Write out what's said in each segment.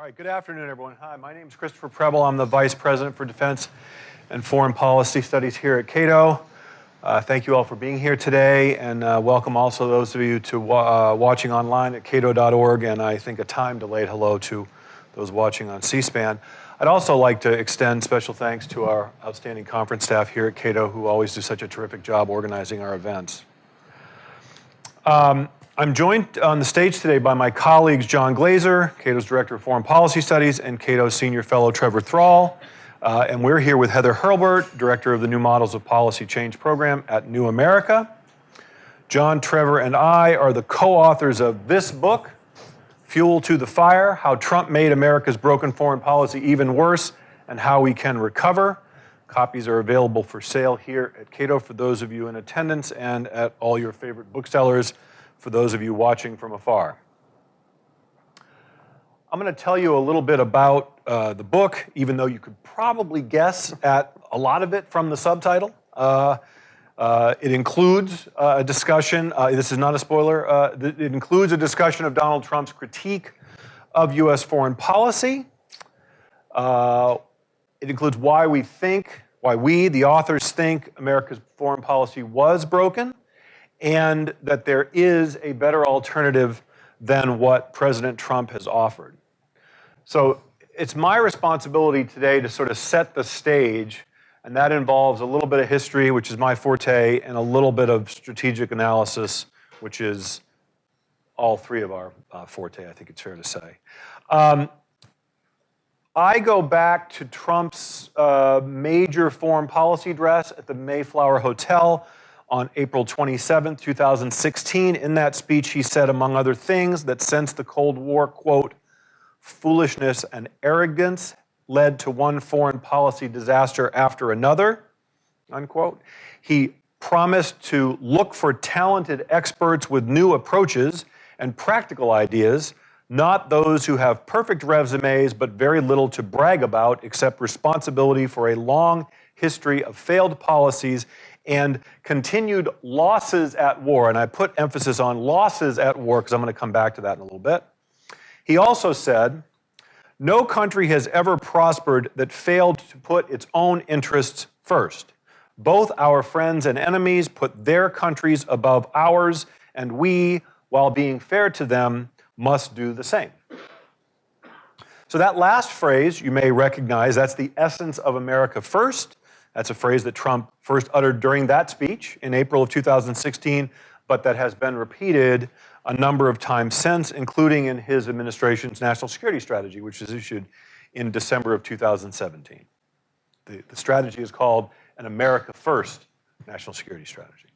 All right, good afternoon, everyone. Hi, my name is Christopher Preble. I'm the Vice President for Defense and Foreign Policy Studies here at Cato. Thank you all for being here today, and welcome also those of you to watching online at cato.org, and I think a time-delayed hello to those watching on C-SPAN. I'd also like to extend special thanks to our outstanding conference staff here at Cato, who always do such a terrific job organizing our events. I'm joined on the stage today by my colleagues John Glaser, Cato's Director of Foreign Policy Studies, and Cato's Senior Fellow Trevor Thrall. And we're here with Heather Hurlburt, Director of the New Models of Policy Change Program at New America. John, Trevor, and I are the co-authors of this book, Fuel to the Fire: How Trump Made America's Broken Foreign Policy Even Worse and How We Can Recover. Copies are available for sale here at Cato for those of you in attendance and at all your favorite booksellers for those of you watching from afar. I'm going to tell you a little bit about the book, even though you could probably guess at a lot of it from the subtitle. It includes a discussion, this is not a spoiler, it includes a discussion of Donald Trump's critique of U.S. foreign policy. It includes why we, the authors, think America's foreign policy was broken, and that there is a better alternative than what President Trump has offered. So it's my responsibility today to sort of set the stage, and that involves a little bit of history, which is my forte, and a little bit of strategic analysis, which is all three of our forte, I think it's fair to say. I go back to Trump's major foreign policy address at the Mayflower Hotel on April 27, 2016. In that speech, he said, among other things, that since the Cold War, quote, foolishness and arrogance led to one foreign policy disaster after another, unquote. He promised to look for talented experts with new approaches and practical ideas, not those who have perfect resumes but very little to brag about except responsibility for a long history of failed policies and continued losses at war. And I put emphasis on losses at war because I'm going to come back to that in a little bit. He also said, no country has ever prospered that failed to put its own interests first. Both our friends and enemies put their countries above ours, and we, while being fair to them, must do the same. So that last phrase, you may recognize, that's the essence of America First. That's a phrase that Trump first uttered during that speech in April of 2016, but that has been repeated a number of times since, including in his administration's national security strategy, which was issued in December of 2017. The strategy is called an America First national security strategy.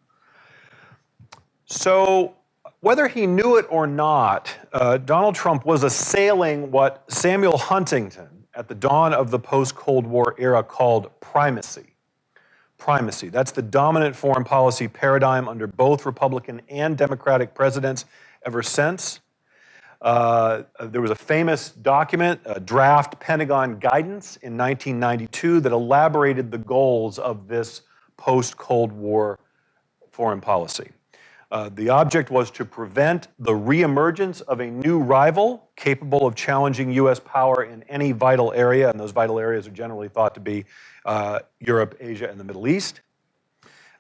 So whether he knew it or not, Donald Trump was assailing what Samuel Huntington at the dawn of the post-Cold War era called primacy. Primacy, that's the dominant foreign policy paradigm under both Republican and Democratic presidents ever since. There was a famous document, a draft Pentagon guidance in 1992 that elaborated the goals of this post-Cold War foreign policy. The object was to prevent the reemergence of a new rival capable of challenging U.S. power in any vital area, and those vital areas are generally thought to be Europe, Asia, and the Middle East.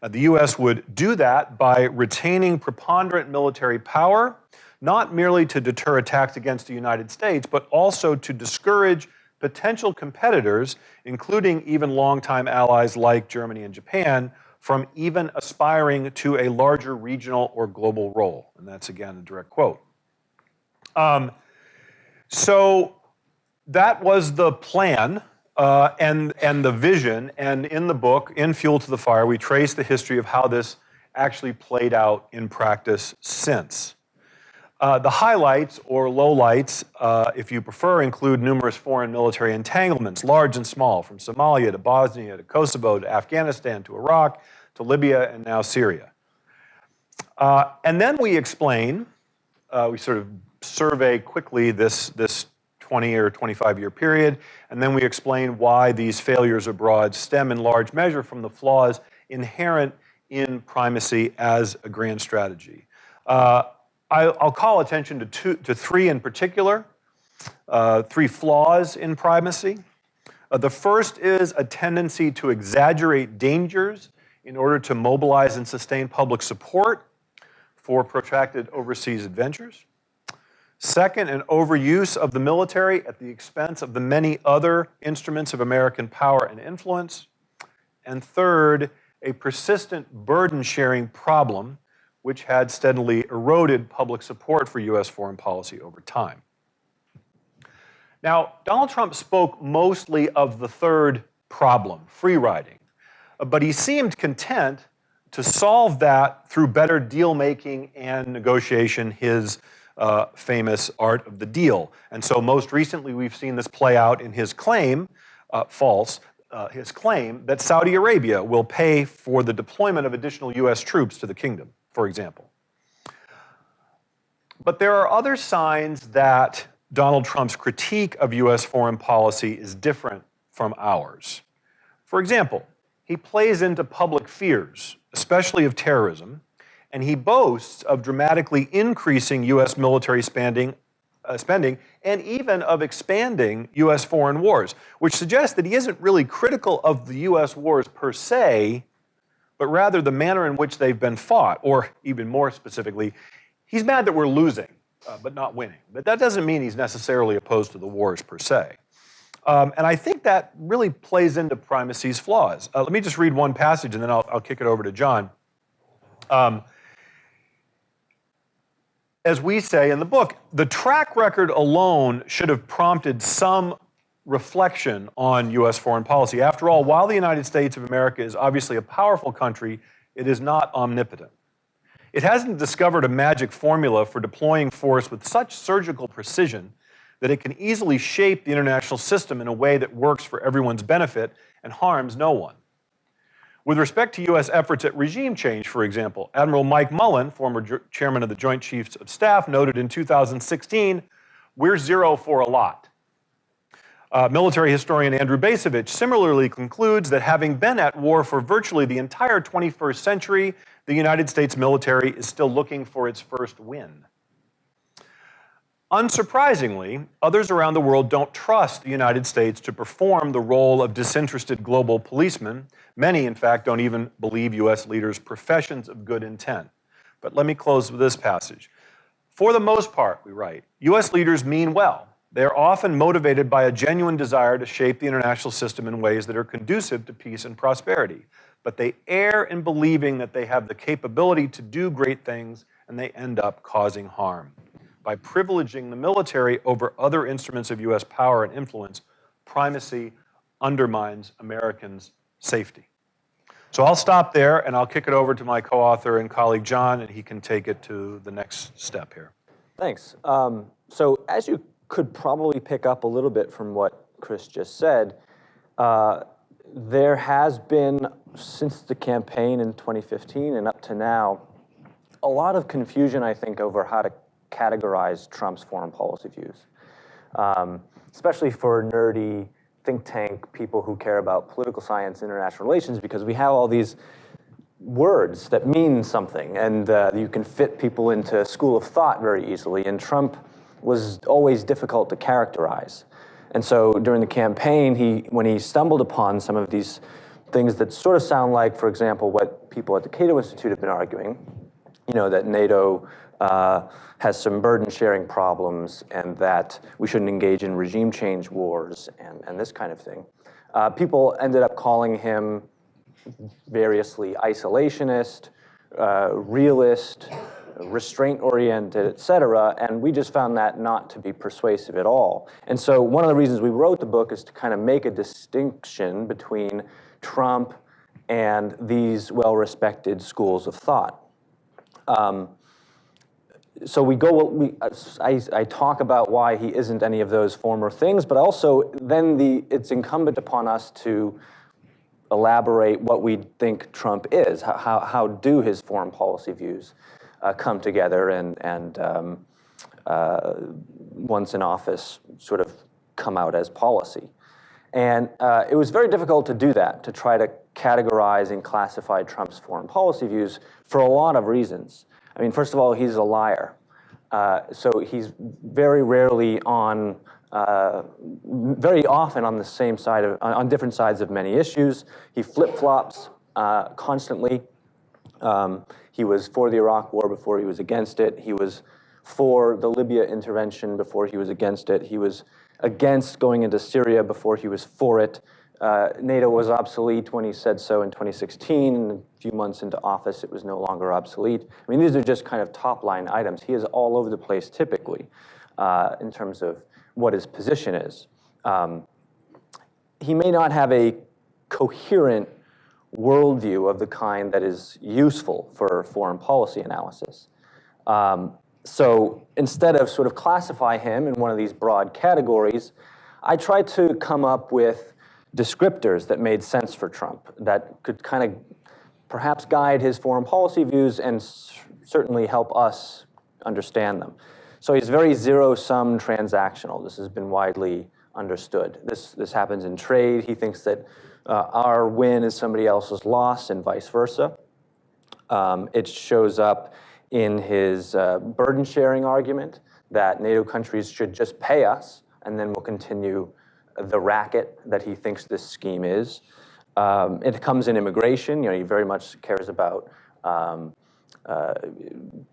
The U.S. would do that by retaining preponderant military power, not merely to deter attacks against the United States, but also to discourage potential competitors, including even longtime allies like Germany and Japan, from even aspiring to a larger regional or global role. And that's, again, a direct quote. So that was the plan and the vision. And in the book, in Fuel to the Fire, we trace the history of how this actually played out in practice since. The highlights, or lowlights, if you prefer, include numerous foreign military entanglements, large and small, from Somalia to Bosnia to Kosovo to Afghanistan to Iraq to Libya and now Syria. And then we explain, we sort of survey quickly this 20 or 25-year period, and then we explain why these failures abroad stem in large measure from the flaws inherent in primacy as a grand strategy. I'll call attention to three in particular. Three flaws in primacy. The first is a tendency to exaggerate dangers in order to mobilize and sustain public support for protracted overseas adventures. Second, an overuse of the military at the expense of the many other instruments of American power and influence. And third, a persistent burden-sharing problem which had steadily eroded public support for U.S. foreign policy over time. Now, Donald Trump spoke mostly of the third problem, free riding, but he seemed content to solve that through better deal-making and negotiation, his famous art of the deal. And so most recently we've seen this play out in his claim, his claim that Saudi Arabia will pay for the deployment of additional U.S. troops to the kingdom, for example. But there are other signs that Donald Trump's critique of U.S. foreign policy is different from ours. For example, he plays into public fears, especially of terrorism, and he boasts of dramatically increasing U.S. military spending and even of expanding U.S. foreign wars, which suggests that he isn't really critical of the U.S. wars per se, but rather the manner in which they've been fought, or even more specifically, he's mad that we're losing, but not winning. But that doesn't mean he's necessarily opposed to the wars per se. And I think that really plays into primacy's flaws. Let me just read one passage and then I'll kick it over to John. As we say in the book, the track record alone should have prompted some reflection on U.S. foreign policy. After all, while the United States of America is obviously a powerful country, it is not omnipotent. It hasn't discovered a magic formula for deploying force with such surgical precision that it can easily shape the international system in a way that works for everyone's benefit and harms no one. With respect to U.S. efforts at regime change, for example, Admiral Mike Mullen, former chairman of the Joint Chiefs of Staff, noted in 2016, "We're zero for a lot." Military historian Andrew Bacevich similarly concludes that having been at war for virtually the entire 21st century, the United States military is still looking for its first win. Unsurprisingly, others around the world don't trust the United States to perform the role of disinterested global policeman. Many, in fact, don't even believe U.S. leaders' professions of good intent. But let me close with this passage. For the most part, we write, U.S. leaders mean well. They are often motivated by a genuine desire to shape the international system in ways that are conducive to peace and prosperity. But they err in believing that they have the capability to do great things, and they end up causing harm. By privileging the military over other instruments of U.S. power and influence, primacy undermines Americans' safety. So I'll stop there, and I'll kick it over to my co-author and colleague John, and he can take it to the next step here. Thanks. So as you could probably pick up a little bit from what Chris just said, there has been, since the campaign in 2015 and up to now, a lot of confusion, I think, over how to categorize Trump's foreign policy views, especially for nerdy think tank people who care about political science, international relations, because we have all these words that mean something, and you can fit people into a school of thought very easily, and Trump was always difficult to characterize. And so during the campaign, when he stumbled upon some of these things that sort of sound like, for example, what people at the Cato Institute have been arguing, that NATO has some burden-sharing problems and that we shouldn't engage in regime change wars and this kind of thing. People ended up calling him variously isolationist, realist, restraint-oriented, et cetera, and we just found that not to be persuasive at all. And so one of the reasons we wrote the book is to kind of make a distinction between Trump and these well-respected schools of thought. So I talk about why he isn't any of those former things, but also then it's incumbent upon us to elaborate what we think Trump is. How do his foreign policy views come together and once in office sort of come out as policy? And it was very difficult to do that, to try to categorize and classify Trump's foreign policy views for a lot of reasons. I mean, first of all, he's a liar. So he's very rarely on, very often on the same side of, on different sides of many issues. He flip-flops constantly. He was for the Iraq War before he was against it. He was for the Libya intervention before he was against it. He was against going into Syria before he was for it. NATO was obsolete when he said so in 2016. And a few months into office, it was no longer obsolete. I mean, these are just kind of top-line items. He is all over the place typically in terms of what his position is. He may not have a coherent worldview of the kind that is useful for foreign policy analysis. So instead of sort of classify him in one of these broad categories, I tried to come up with descriptors that made sense for Trump, that could kind of perhaps guide his foreign policy views and certainly help us understand them. So he's very zero-sum transactional. This has been widely understood. This happens in trade. He thinks that our win is somebody else's loss and vice versa. It shows up in his burden-sharing argument that NATO countries should just pay us and then we'll continue the racket that he thinks this scheme is. It comes in immigration. You know, he very much cares about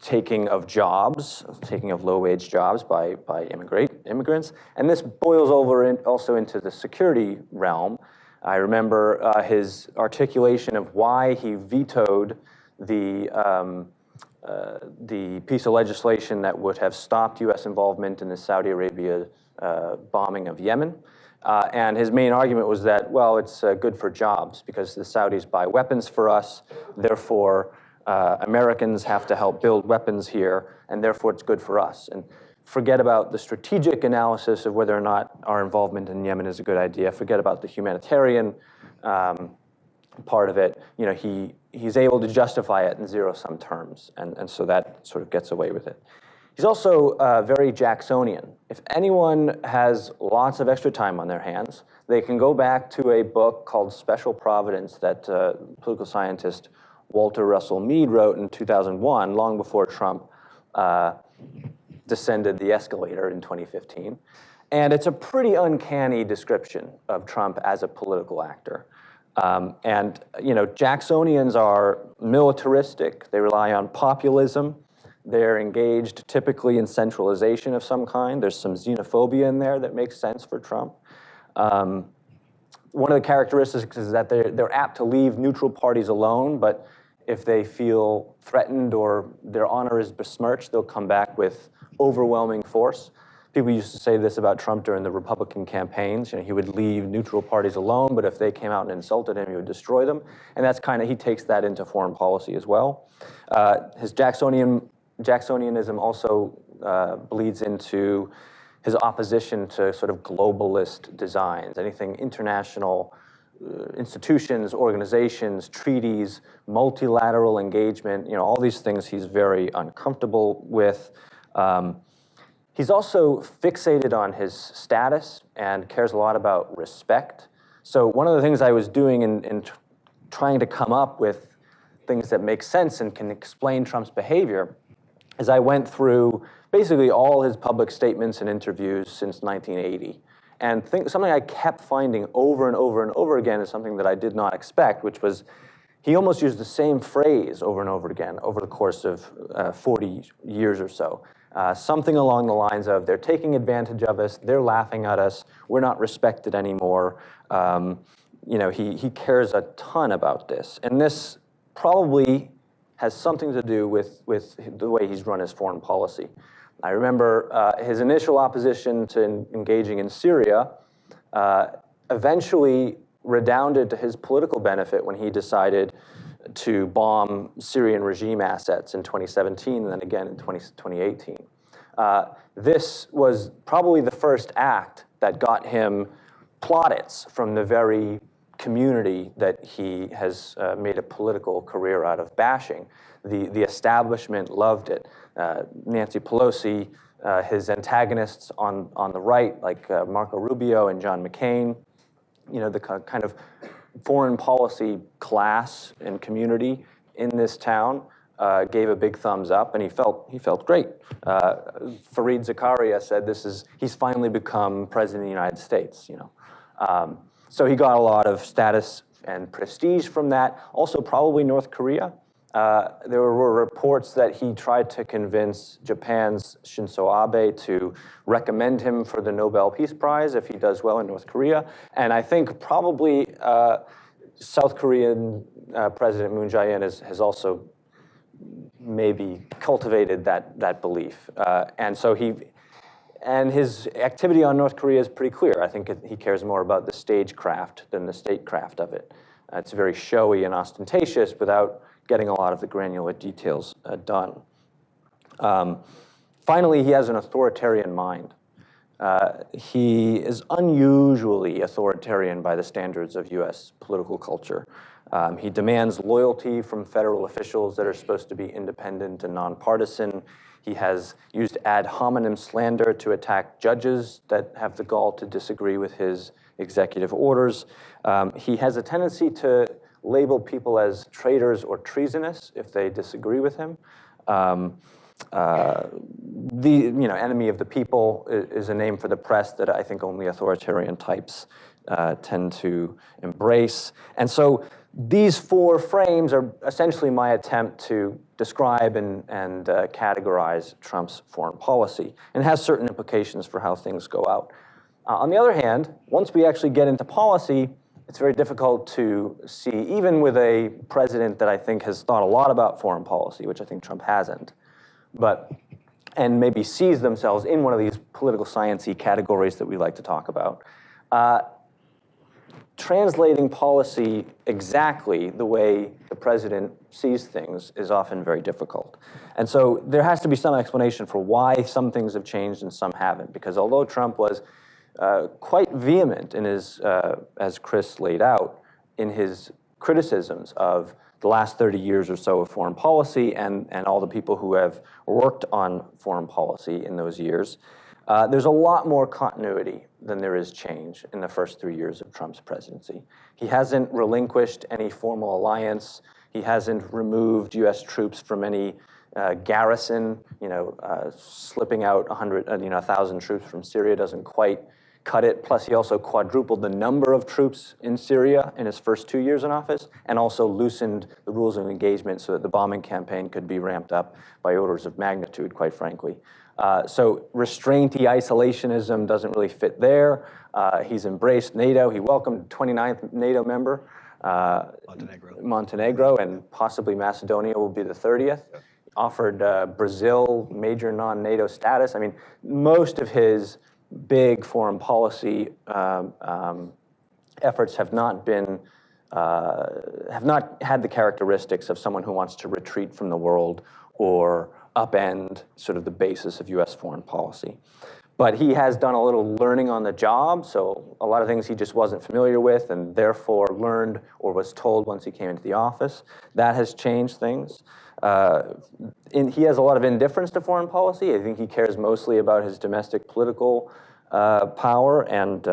taking of jobs, taking of low-wage jobs by immigrants. And this boils over also into the security realm. I remember his articulation of why he vetoed the piece of legislation that would have stopped U.S. involvement in the Saudi Arabia bombing of Yemen. And his main argument was that, well, it's good for jobs because the Saudis buy weapons for us, therefore Americans have to help build weapons here, and therefore it's good for us. And forget about the strategic analysis of whether or not our involvement in Yemen is a good idea. Forget about the humanitarian part of it. You know, he's able to justify it in zero-sum terms, and so that sort of gets away with it. He's also very Jacksonian. If anyone has lots of extra time on their hands, they can go back to a book called Special Providence that political scientist Walter Russell Mead wrote in 2001, long before Trump descended the escalator in 2015. And it's a pretty uncanny description of Trump as a political actor. And you know, Jacksonians are militaristic. They rely on populism. They're engaged typically in centralization of some kind. There's some xenophobia in there that makes sense for Trump. One of the characteristics is that they're apt to leave neutral parties alone, but if they feel threatened or their honor is besmirched, they'll come back with overwhelming force. People used to say this about Trump during the Republican campaigns. You know, he would leave neutral parties alone, but if they came out and insulted him, he would destroy them. And that's kind of, he takes that into foreign policy as well. His Jacksonianism also bleeds into his opposition to sort of globalist designs, anything international, institutions, organizations, treaties, multilateral engagement, you know, all these things he's very uncomfortable with. He's also fixated on his status and cares a lot about respect. So one of the things I was doing in trying to come up with things that make sense and can explain Trump's behavior is I went through basically all his public statements and interviews since 1980. And something I kept finding over and over and over again is something that I did not expect, which was he almost used the same phrase over and over again over the course of 40 years or so. Something along the lines of, they're taking advantage of us, they're laughing at us, we're not respected anymore. You know, he cares a ton about this. And this probably has something to do with the way he's run his foreign policy. I remember his initial opposition to engaging in Syria eventually redounded to his political benefit when he decided to bomb Syrian regime assets in 2017 and then again in 2018. This was probably the first act that got him plaudits from the very community that he has made a political career out of bashing. The establishment loved it. Nancy Pelosi, his antagonists on the right, like Marco Rubio and John McCain, you know, the kind of foreign policy class and community in this town gave a big thumbs up, and he felt great. Fareed Zakaria said he's finally become president of the United States. So he got a lot of status and prestige from that. Also, probably North Korea. There were reports that he tried to convince Japan's Shinzo Abe to recommend him for the Nobel Peace Prize if he does well in North Korea. And I think probably South Korean President Moon Jae-in has also maybe cultivated that belief. And his activity on North Korea is pretty clear. I think he cares more about the stagecraft than the statecraft of it. It's very showy and ostentatious without getting a lot of the granular details done. Finally, he has an authoritarian mind. He is unusually authoritarian by the standards of US political culture. He demands loyalty from federal officials that are supposed to be independent and nonpartisan. He has used ad hominem slander to attack judges that have the gall to disagree with his executive orders. He has a tendency to label people as traitors or treasonous if they disagree with him. Enemy of the people is a name for the press that I think only authoritarian types tend to embrace. And so these four frames are essentially my attempt to describe and categorize Trump's foreign policy, and has certain implications for how things go out. On the other hand, once we actually get into policy, it's very difficult to see, even with a president that I think has thought a lot about foreign policy, which I think Trump hasn't, and maybe sees themselves in one of these political science-y categories that we like to talk about. Translating policy exactly the way the president sees things is often very difficult. And so there has to be some explanation for why some things have changed and some haven't, because although Trump was quite vehement in his, as Chris laid out, in his criticisms of the last 30 years or so of foreign policy and all the people who have worked on foreign policy in those years, there's a lot more continuity than there is change in the first 3 years of Trump's presidency. He hasn't relinquished any formal alliance. He hasn't removed US troops from any garrison. Slipping out 1,000 troops from Syria doesn't quite cut it. Plus, he also quadrupled the number of troops in Syria in his first 2 years in office, and also loosened the rules of engagement so that the bombing campaign could be ramped up by orders of magnitude, quite frankly. So restrainty isolationism doesn't really fit there. He's embraced NATO. He welcomed 29th NATO member, Montenegro, and possibly Macedonia will be the 30th. Yep. Offered Brazil major non-NATO status. I mean, most of his big foreign policy efforts have not had the characteristics of someone who wants to retreat from the world or upend sort of the basis of US foreign policy. But he has done a little learning on the job, so a lot of things he just wasn't familiar with and therefore learned or was told once he came into the office. That has changed things. He has a lot of indifference to foreign policy. I think he cares mostly about his domestic political power, and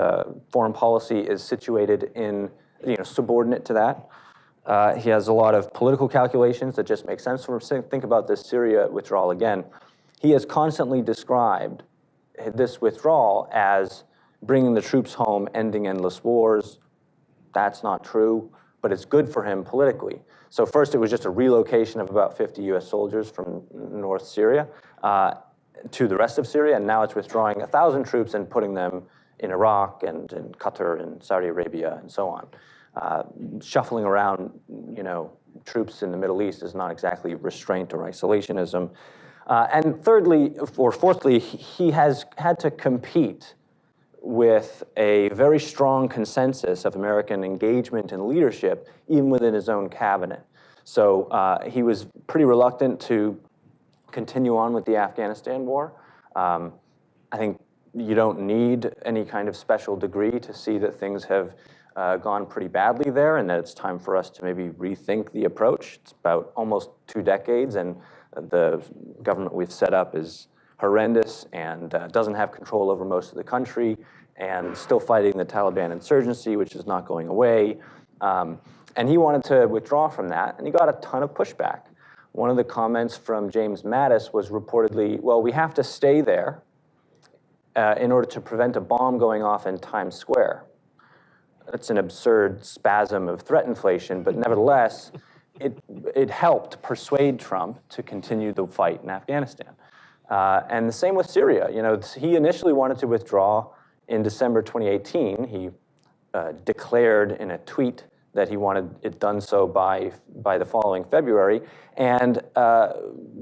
foreign policy is situated in, subordinate to that. He has a lot of political calculations that just make sense for him. Think about this Syria withdrawal again. He has constantly described this withdrawal as bringing the troops home, ending endless wars. That's not true, but it's good for him politically. So first it was just a relocation of about 50 US soldiers from North Syria to the rest of Syria, and now it's withdrawing 1,000 troops and putting them in Iraq and in Qatar and Saudi Arabia and so on. Shuffling around, troops in the Middle East is not exactly restraint or isolationism. And thirdly, or fourthly, he has had to compete with a very strong consensus of American engagement and leadership, even within his own cabinet. So he was pretty reluctant to continue on with the Afghanistan war. I think you don't need any kind of special degree to see that things have gone pretty badly there, and that it's time for us to maybe rethink the approach. It's about almost 2 decades, and the government we've set up is horrendous and doesn't have control over most of the country, and still fighting the Taliban insurgency, which is not going away. And he wanted to withdraw from that, and he got a ton of pushback. one of the comments from James Mattis was reportedly, well, we have to stay there in order to prevent a bomb going off in Times Square. That's an absurd spasm of threat inflation, but nevertheless, it helped persuade Trump to continue the fight in Afghanistan. And the same with Syria. You know, he initially wanted to withdraw in December 2018. He declared in a tweet that he wanted it done so by the following February. And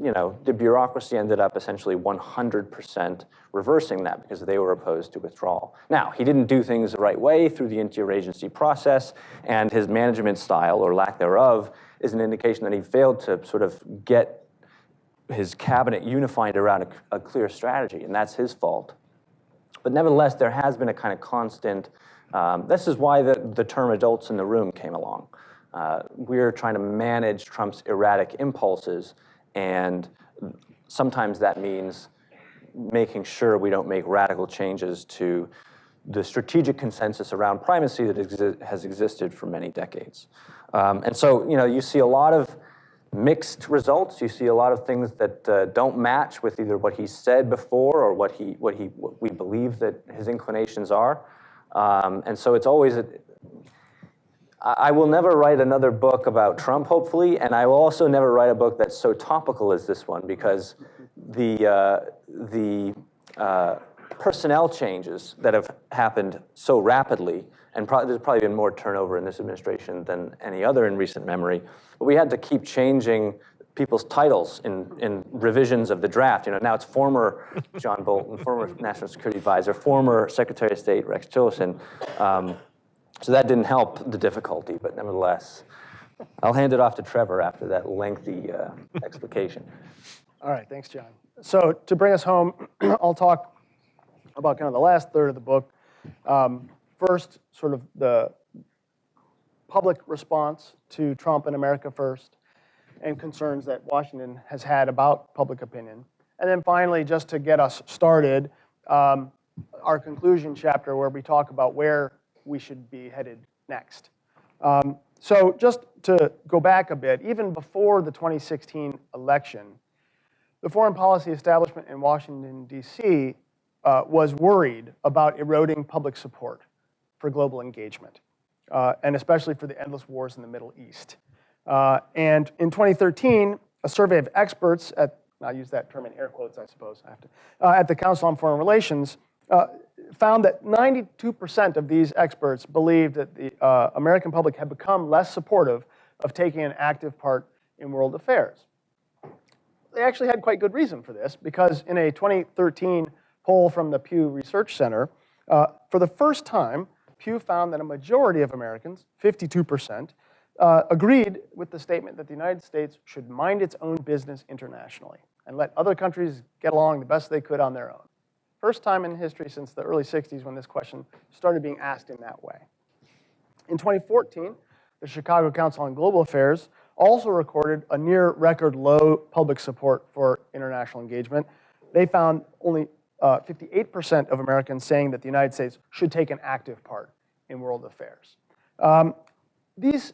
you know, the bureaucracy ended up essentially 100% reversing that because they were opposed to withdrawal. Now, he didn't do things the right way through the interagency process, and his management style, or lack thereof, is an indication that he failed to sort of get his cabinet unified around a clear strategy, and that's his fault. But nevertheless, there has been a kind of constant, this is why the term adults in the room came along. We're trying to manage Trump's erratic impulses, and sometimes that means making sure we don't make radical changes to the strategic consensus around primacy that has existed for many decades. And so, you know, you see a lot of mixed results. You see a lot of things that don't match with either what he said before or what we believe that his inclinations are. And so it's always I will never write another book about Trump, hopefully, and I will also never write a book that's so topical as this one, because the personnel changes that have happened so rapidly, and there's probably been more turnover in this administration than any other in recent memory, but we had to keep changing people's titles in revisions of the draft. You know, now it's former John Bolton, former National Security Advisor, former Secretary of State Rex Tillerson. So that didn't help the difficulty, but nevertheless, I'll hand it off to Trevor after that lengthy explication. All right, thanks, John. So to bring us home, I'll talk about kind of the last third of the book. First, sort of the public response to Trump and America First, and concerns that Washington has had about public opinion. And then finally, just to get us started, our conclusion chapter where we talk about where we should be headed next. So just to go back a bit, even before the 2016 election, the foreign policy establishment in Washington, D.C. Was worried about eroding public support for global engagement, and especially for the endless wars in the Middle East. And in 2013, a survey of experts at, I'll use that term in air quotes, I suppose, I have to, at the Council on Foreign Relations, found that 92% of these experts believed that the American public had become less supportive of taking an active part in world affairs. They actually had quite good reason for this, because in a 2013 poll from the Pew Research Center, for the first time, Pew found that a majority of Americans, 52%, agreed with the statement that the United States should mind its own business internationally and let other countries get along the best they could on their own. First time in history since the early 60s when this question started being asked in that way. In 2014, the Chicago Council on Global Affairs also recorded a near record low public support for international engagement. They found only 58% of Americans saying that the United States should take an active part in world affairs. These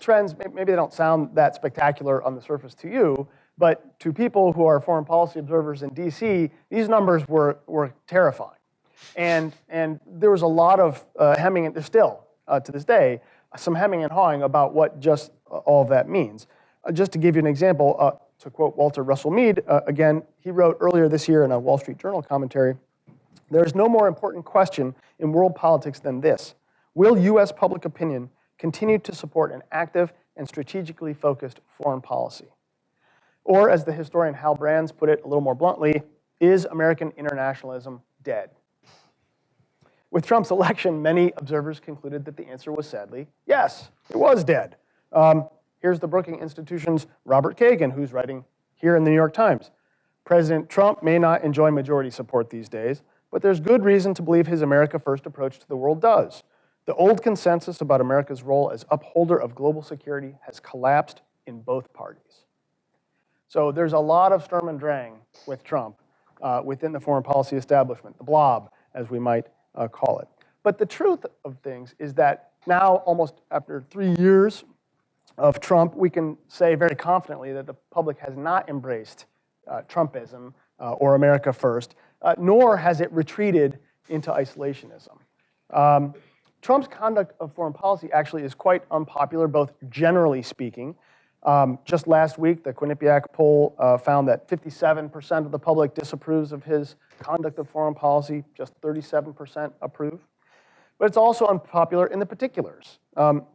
trends, maybe they don't sound that spectacular on the surface to you, but to people who are foreign policy observers in DC, these numbers were terrifying. And there was a lot of hemming, and there's still, to this day, some hemming and hawing about what just all of that means. Just to give you an example, to quote Walter Russell Mead, again, he wrote earlier this year in a Wall Street Journal commentary, "There is no more important question in world politics than this. Will U.S. public opinion continue to support an active and strategically focused foreign policy? Or, as the historian Hal Brands put it a little more bluntly, is American internationalism dead?" With Trump's election, many observers concluded that the answer was sadly, yes, it was dead. Here's the Brookings Institution's Robert Kagan, who's writing here in the New York Times. "President Trump may not enjoy majority support these days, but there's good reason to believe his America First approach to the world does. The old consensus about America's role as upholder of global security has collapsed in both parties." So there's a lot of Sturm und Drang with Trump within the foreign policy establishment, the blob, as we might call it. But the truth of things is that now, almost after 3 years of Trump, we can say very confidently that the public has not embraced Trumpism or America first, nor has it retreated into isolationism. Trump's conduct of foreign policy actually is quite unpopular, both generally speaking. Just last week, the Quinnipiac poll found that 57% of the public disapproves of his conduct of foreign policy, just 37% approve. But it's also unpopular in the particulars.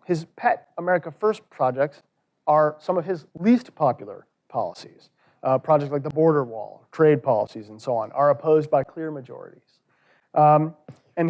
His pet America First projects are some of his least popular policies. Projects like the border wall, trade policies, and so on are opposed by clear majorities. And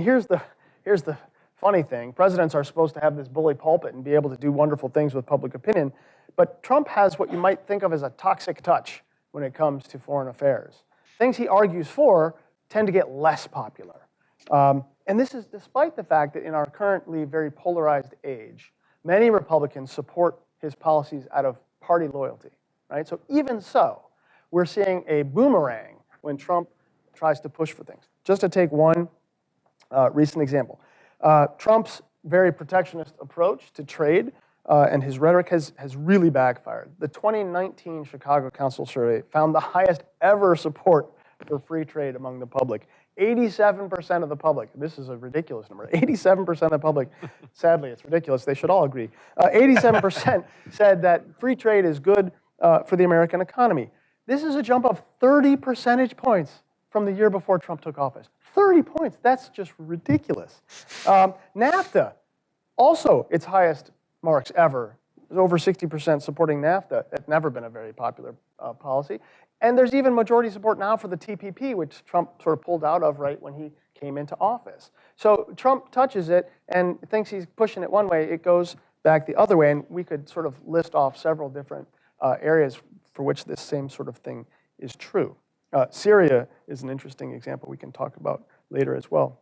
here's the funny thing. Presidents are supposed to have this bully pulpit and be able to do wonderful things with public opinion, but Trump has what you might think of as a toxic touch when it comes to foreign affairs. Things he argues for tend to get less popular. And this is despite the fact that in our currently very polarized age, many Republicans support his policies out of party loyalty, right? So even so, we're seeing a boomerang when Trump tries to push for things. Just to take one recent example. Trump's very protectionist approach to trade and his rhetoric has really backfired. The 2019 Chicago Council survey found the highest ever support for free trade among the public. 87% of the public, this is a ridiculous number, 87% of the public, sadly it's ridiculous, they should all agree, 87% said that free trade is good for the American economy. This is a jump of 30 percentage points from the year before Trump took office. 30 points, that's just ridiculous. NAFTA, also its highest marks ever. There's over 60% supporting NAFTA. It's never been a very popular policy. And there's even majority support now for the TPP, which Trump sort of pulled out of right when he came into office. So Trump touches it and thinks he's pushing it one way, it goes back the other way, and we could sort of list off several different areas for which this same sort of thing is true. Syria is an interesting example we can talk about later as well.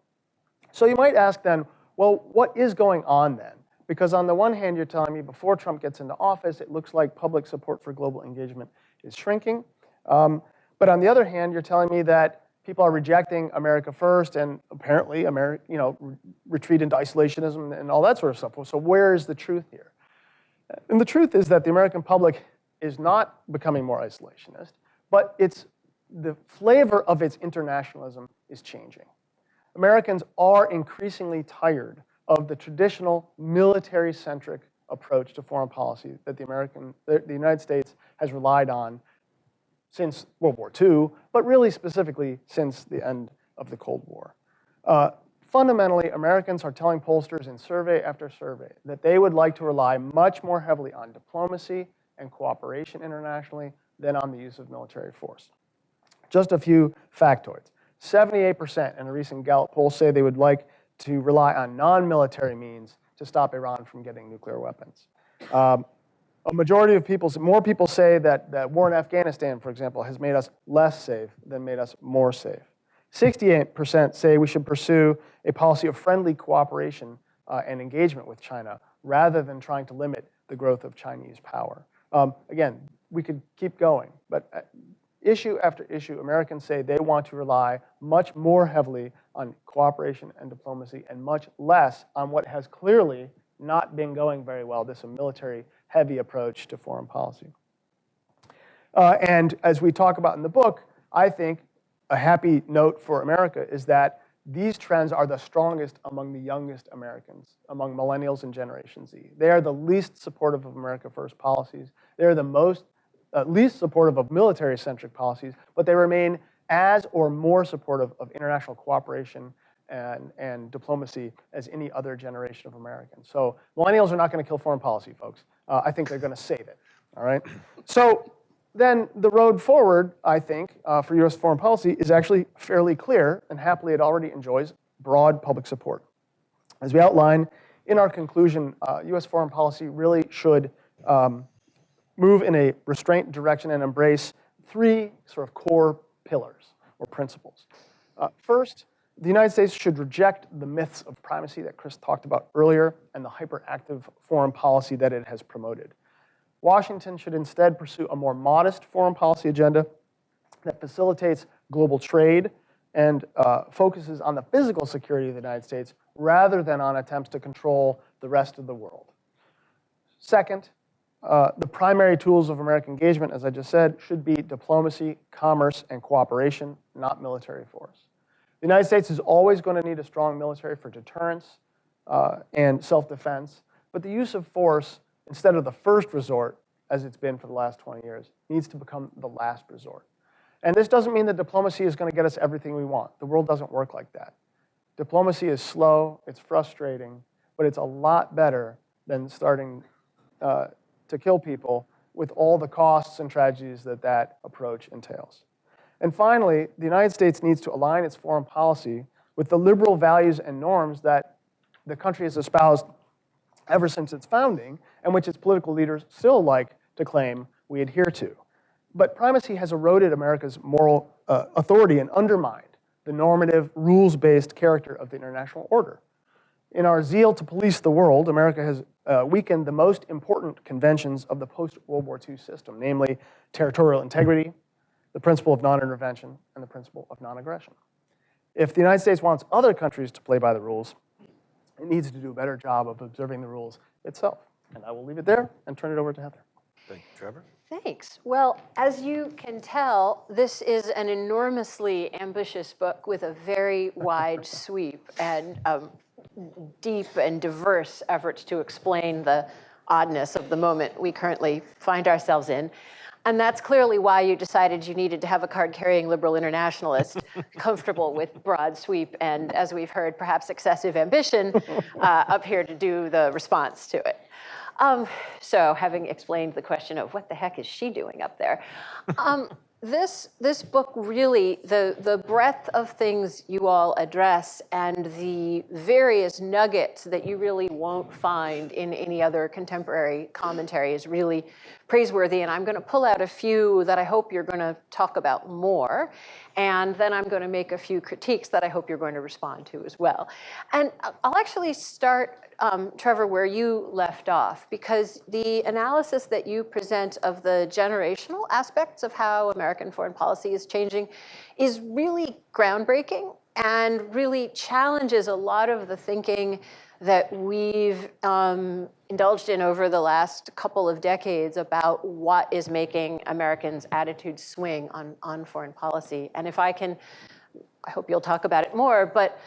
So you might ask then, well, what is going on then? Because on the one hand, you're telling me before Trump gets into office, it looks like public support for global engagement is shrinking. But on the other hand, you're telling me that people are rejecting America first and apparently retreat into isolationism and all that sort of stuff. So where is the truth here? And the truth is that the American public is not becoming more isolationist, but the flavor of its internationalism is changing. Americans are increasingly tired of the traditional military-centric approach to foreign policy that the United States has relied on since World War II, but really specifically since the end of the Cold War. Fundamentally, Americans are telling pollsters in survey after survey that they would like to rely much more heavily on diplomacy and cooperation internationally than on the use of military force. Just a few factoids. 78% in a recent Gallup poll say they would like to rely on non-military means to stop Iran from getting nuclear weapons. A majority of people, more people say that the war in Afghanistan, for example, has made us less safe than made us more safe. 68% say we should pursue a policy of friendly cooperation and engagement with China rather than trying to limit the growth of Chinese power. Again, we could keep going, but issue after issue, Americans say they want to rely much more heavily on cooperation and diplomacy and much less on what has clearly not been going very well, this military-heavy approach to foreign policy. And as we talk about in the book, I think a happy note for America is that these trends are the strongest among the youngest Americans, among millennials and Generation Z. They are the least supportive of America First policies. They are the least supportive of military-centric policies, but they remain as or more supportive of international cooperation and diplomacy as any other generation of Americans. So millennials are not going to kill foreign policy, folks. I think they're going to save it, all right? So then the road forward, I think, for U.S. foreign policy is actually fairly clear, and happily it already enjoys broad public support. As we outline in our conclusion, U.S. foreign policy really should move in a restraint direction and embrace three sort of core pillars or principles. First, the United States should reject the myths of primacy that Chris talked about earlier and the hyperactive foreign policy that it has promoted. Washington should instead pursue a more modest foreign policy agenda that facilitates global trade and focuses on the physical security of the United States, rather than on attempts to control the rest of the world. Second, the United States should reject the myths of primacy that Chris talked about earlier and the hyperactive foreign policy that it has promoted. Washington should instead pursue a more modest foreign policy agenda that facilitates global trade and focuses on the physical security of the United States rather than on attempts to control the rest of the world. The primary tools of American engagement, as I just said, should be diplomacy, commerce, and cooperation, not military force. The United States is always going to need a strong military for deterrence and self-defense, but the use of force, instead of the first resort, as it's been for the last 20 years, needs to become the last resort. And this doesn't mean that diplomacy is going to get us everything we want. The world doesn't work like that. Diplomacy is slow, it's frustrating, but it's a lot better than starting to kill people with all the costs and tragedies that that approach entails. And finally, the United States needs to align its foreign policy with the liberal values and norms that the country has espoused ever since its founding, and which its political leaders still like to claim we adhere to. But primacy has eroded America's moral authority and undermined the normative, rules-based character of the international order. In our zeal to police the world, America has weakened the most important conventions of the post-World War II system, namely territorial integrity, the principle of non-intervention, and the principle of non-aggression. If the United States wants other countries to play by the rules, it needs to do a better job of observing the rules itself. And I will leave it there and turn it over to Heather. Thank you, Trevor. Thanks. Well, as you can tell, this is an enormously ambitious book with a very wide sweep and deep and diverse efforts to explain the oddness of the moment we currently find ourselves in. And that's clearly why you decided you needed to have a card-carrying liberal internationalist comfortable with broad sweep and, as we've heard, perhaps excessive ambition up here to do the response to it. So having explained the question of what the heck is she doing up there, this book really, the breadth of things you all address and the various nuggets that you really won't find in any other contemporary commentary is really praiseworthy. And I'm going to pull out a few that I hope you're going to talk about more. And then I'm going to make a few critiques that I hope you're going to respond to as well. And I'll actually start, Trevor, where you left off, because the analysis that you present of the generational aspects of how American foreign policy is changing is really groundbreaking and really challenges a lot of the thinking that we've indulged in over the last couple of decades about what is making Americans' attitudes swing on foreign policy. And if I can, I hope you'll talk about it more, but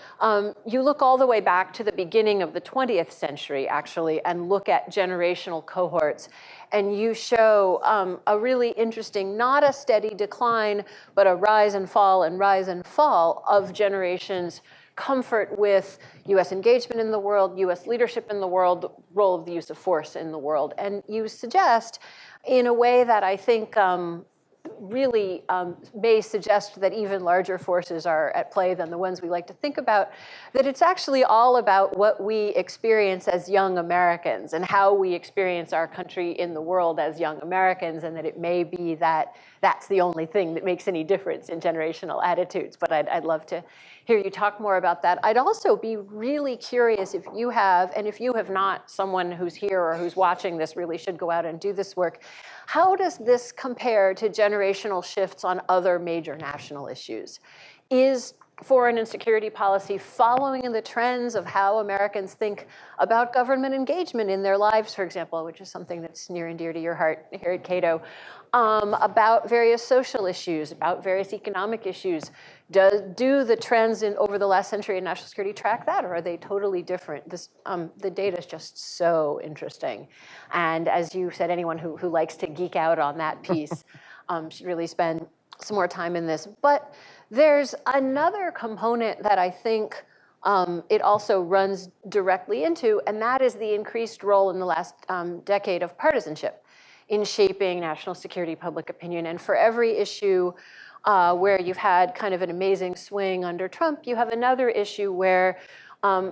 you look all the way back to the beginning of the 20th century, actually, and look at generational cohorts. And you show a really interesting, not a steady decline, but a rise and fall of generations' comfort with US engagement in the world, US leadership in the world, the role of the use of force in the world. And you suggest, in a way that I think really may suggest that even larger forces are at play than the ones we like to think about, that it's actually all about what we experience as young Americans and how we experience our country in the world as young Americans, and that it may be that that's the only thing that makes any difference in generational attitudes. But I'd love to hear you talk more about that. I'd also be really curious if you have, and if you have not, someone who's here or who's watching this really should go out and do this work. How does this compare to generational shifts on other major national issues? Is foreign and security policy following in the trends of how Americans think about government engagement in their lives, for example, which is something that's near and dear to your heart here at Cato, about various social issues, about various economic issues? Do the trends over the last century in national security track that, or are they totally different? The data is just so interesting. And as you said, anyone who likes to geek out on that piece should really spend some more time in this. But there's another component that I think it also runs directly into, and that is the increased role in the last decade of partisanship in shaping national security public opinion. And for every issue where you've had kind of an amazing swing under Trump, you have another issue where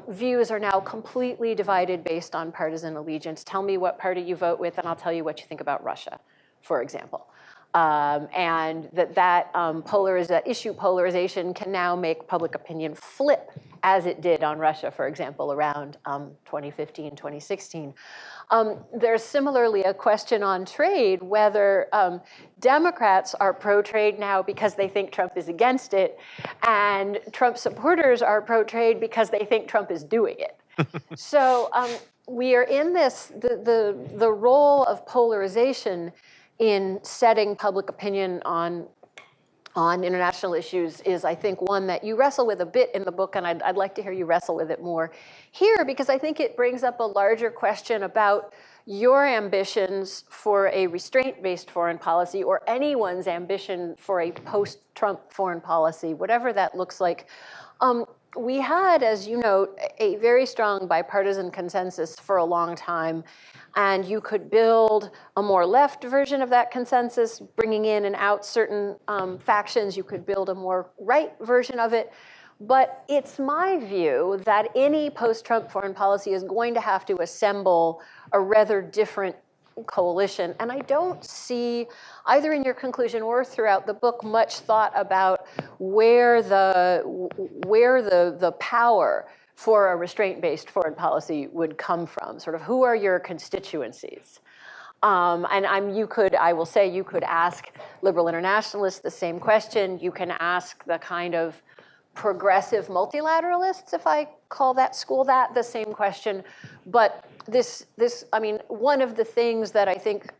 views are now completely divided based on partisan allegiance. Tell me what party you vote with, and I'll tell you what you think about Russia, for example. And that issue polarization can now make public opinion flip, as it did on Russia, for example, around 2015, 2016. There's similarly a question on trade, whether Democrats are pro-trade now because they think Trump is against it, and Trump supporters are pro-trade because they think Trump is doing it. So we are in this, the role of polarization in setting public opinion on international issues is, I think, one that you wrestle with a bit in the book, and I'd like to hear you wrestle with it more here, because I think it brings up a larger question about your ambitions for a restraint-based foreign policy, or anyone's ambition for a post-Trump foreign policy, whatever that looks like. We had, as you note, a very strong bipartisan consensus for a long time, and you could build a more left version of that consensus, bringing in and out certain factions. You could build a more right version of it. But it's my view that any post-Trump foreign policy is going to have to assemble a rather different coalition. And I don't see, either in your conclusion or throughout the book, much thought about where the power for a restraint-based foreign policy would come from. Sort of, who are your constituencies? And I will say you could ask liberal internationalists the same question. You can ask the kind of progressive multilateralists, if I call that school that, the same question. But I mean, one of the things that I think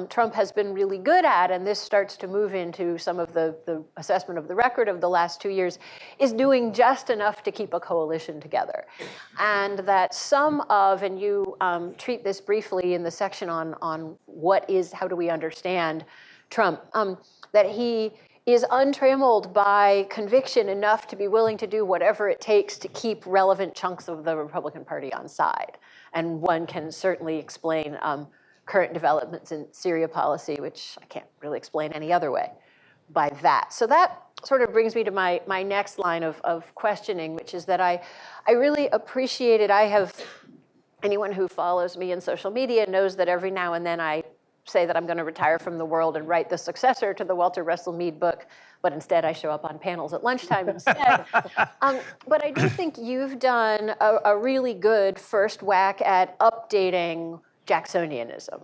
Trump has been really good at, and this starts to move into some of the assessment of the record of the last 2 years, is doing just enough to keep a coalition together. And that some of, and you treat this briefly in the section on how do we understand Trump, that he is untrammeled by conviction enough to be willing to do whatever it takes to keep relevant chunks of the Republican Party on side. And one can certainly explain current developments in Syria policy, which I can't really explain any other way, by that. So that sort of brings me to my next line of questioning, which is that I really appreciated, anyone who follows me in social media knows that every now and then I say that I'm going to retire from the world and write the successor to the Walter Russell Mead book, but instead I show up on panels at lunchtime instead. But I do think you've done a really good first whack at updating Jacksonianism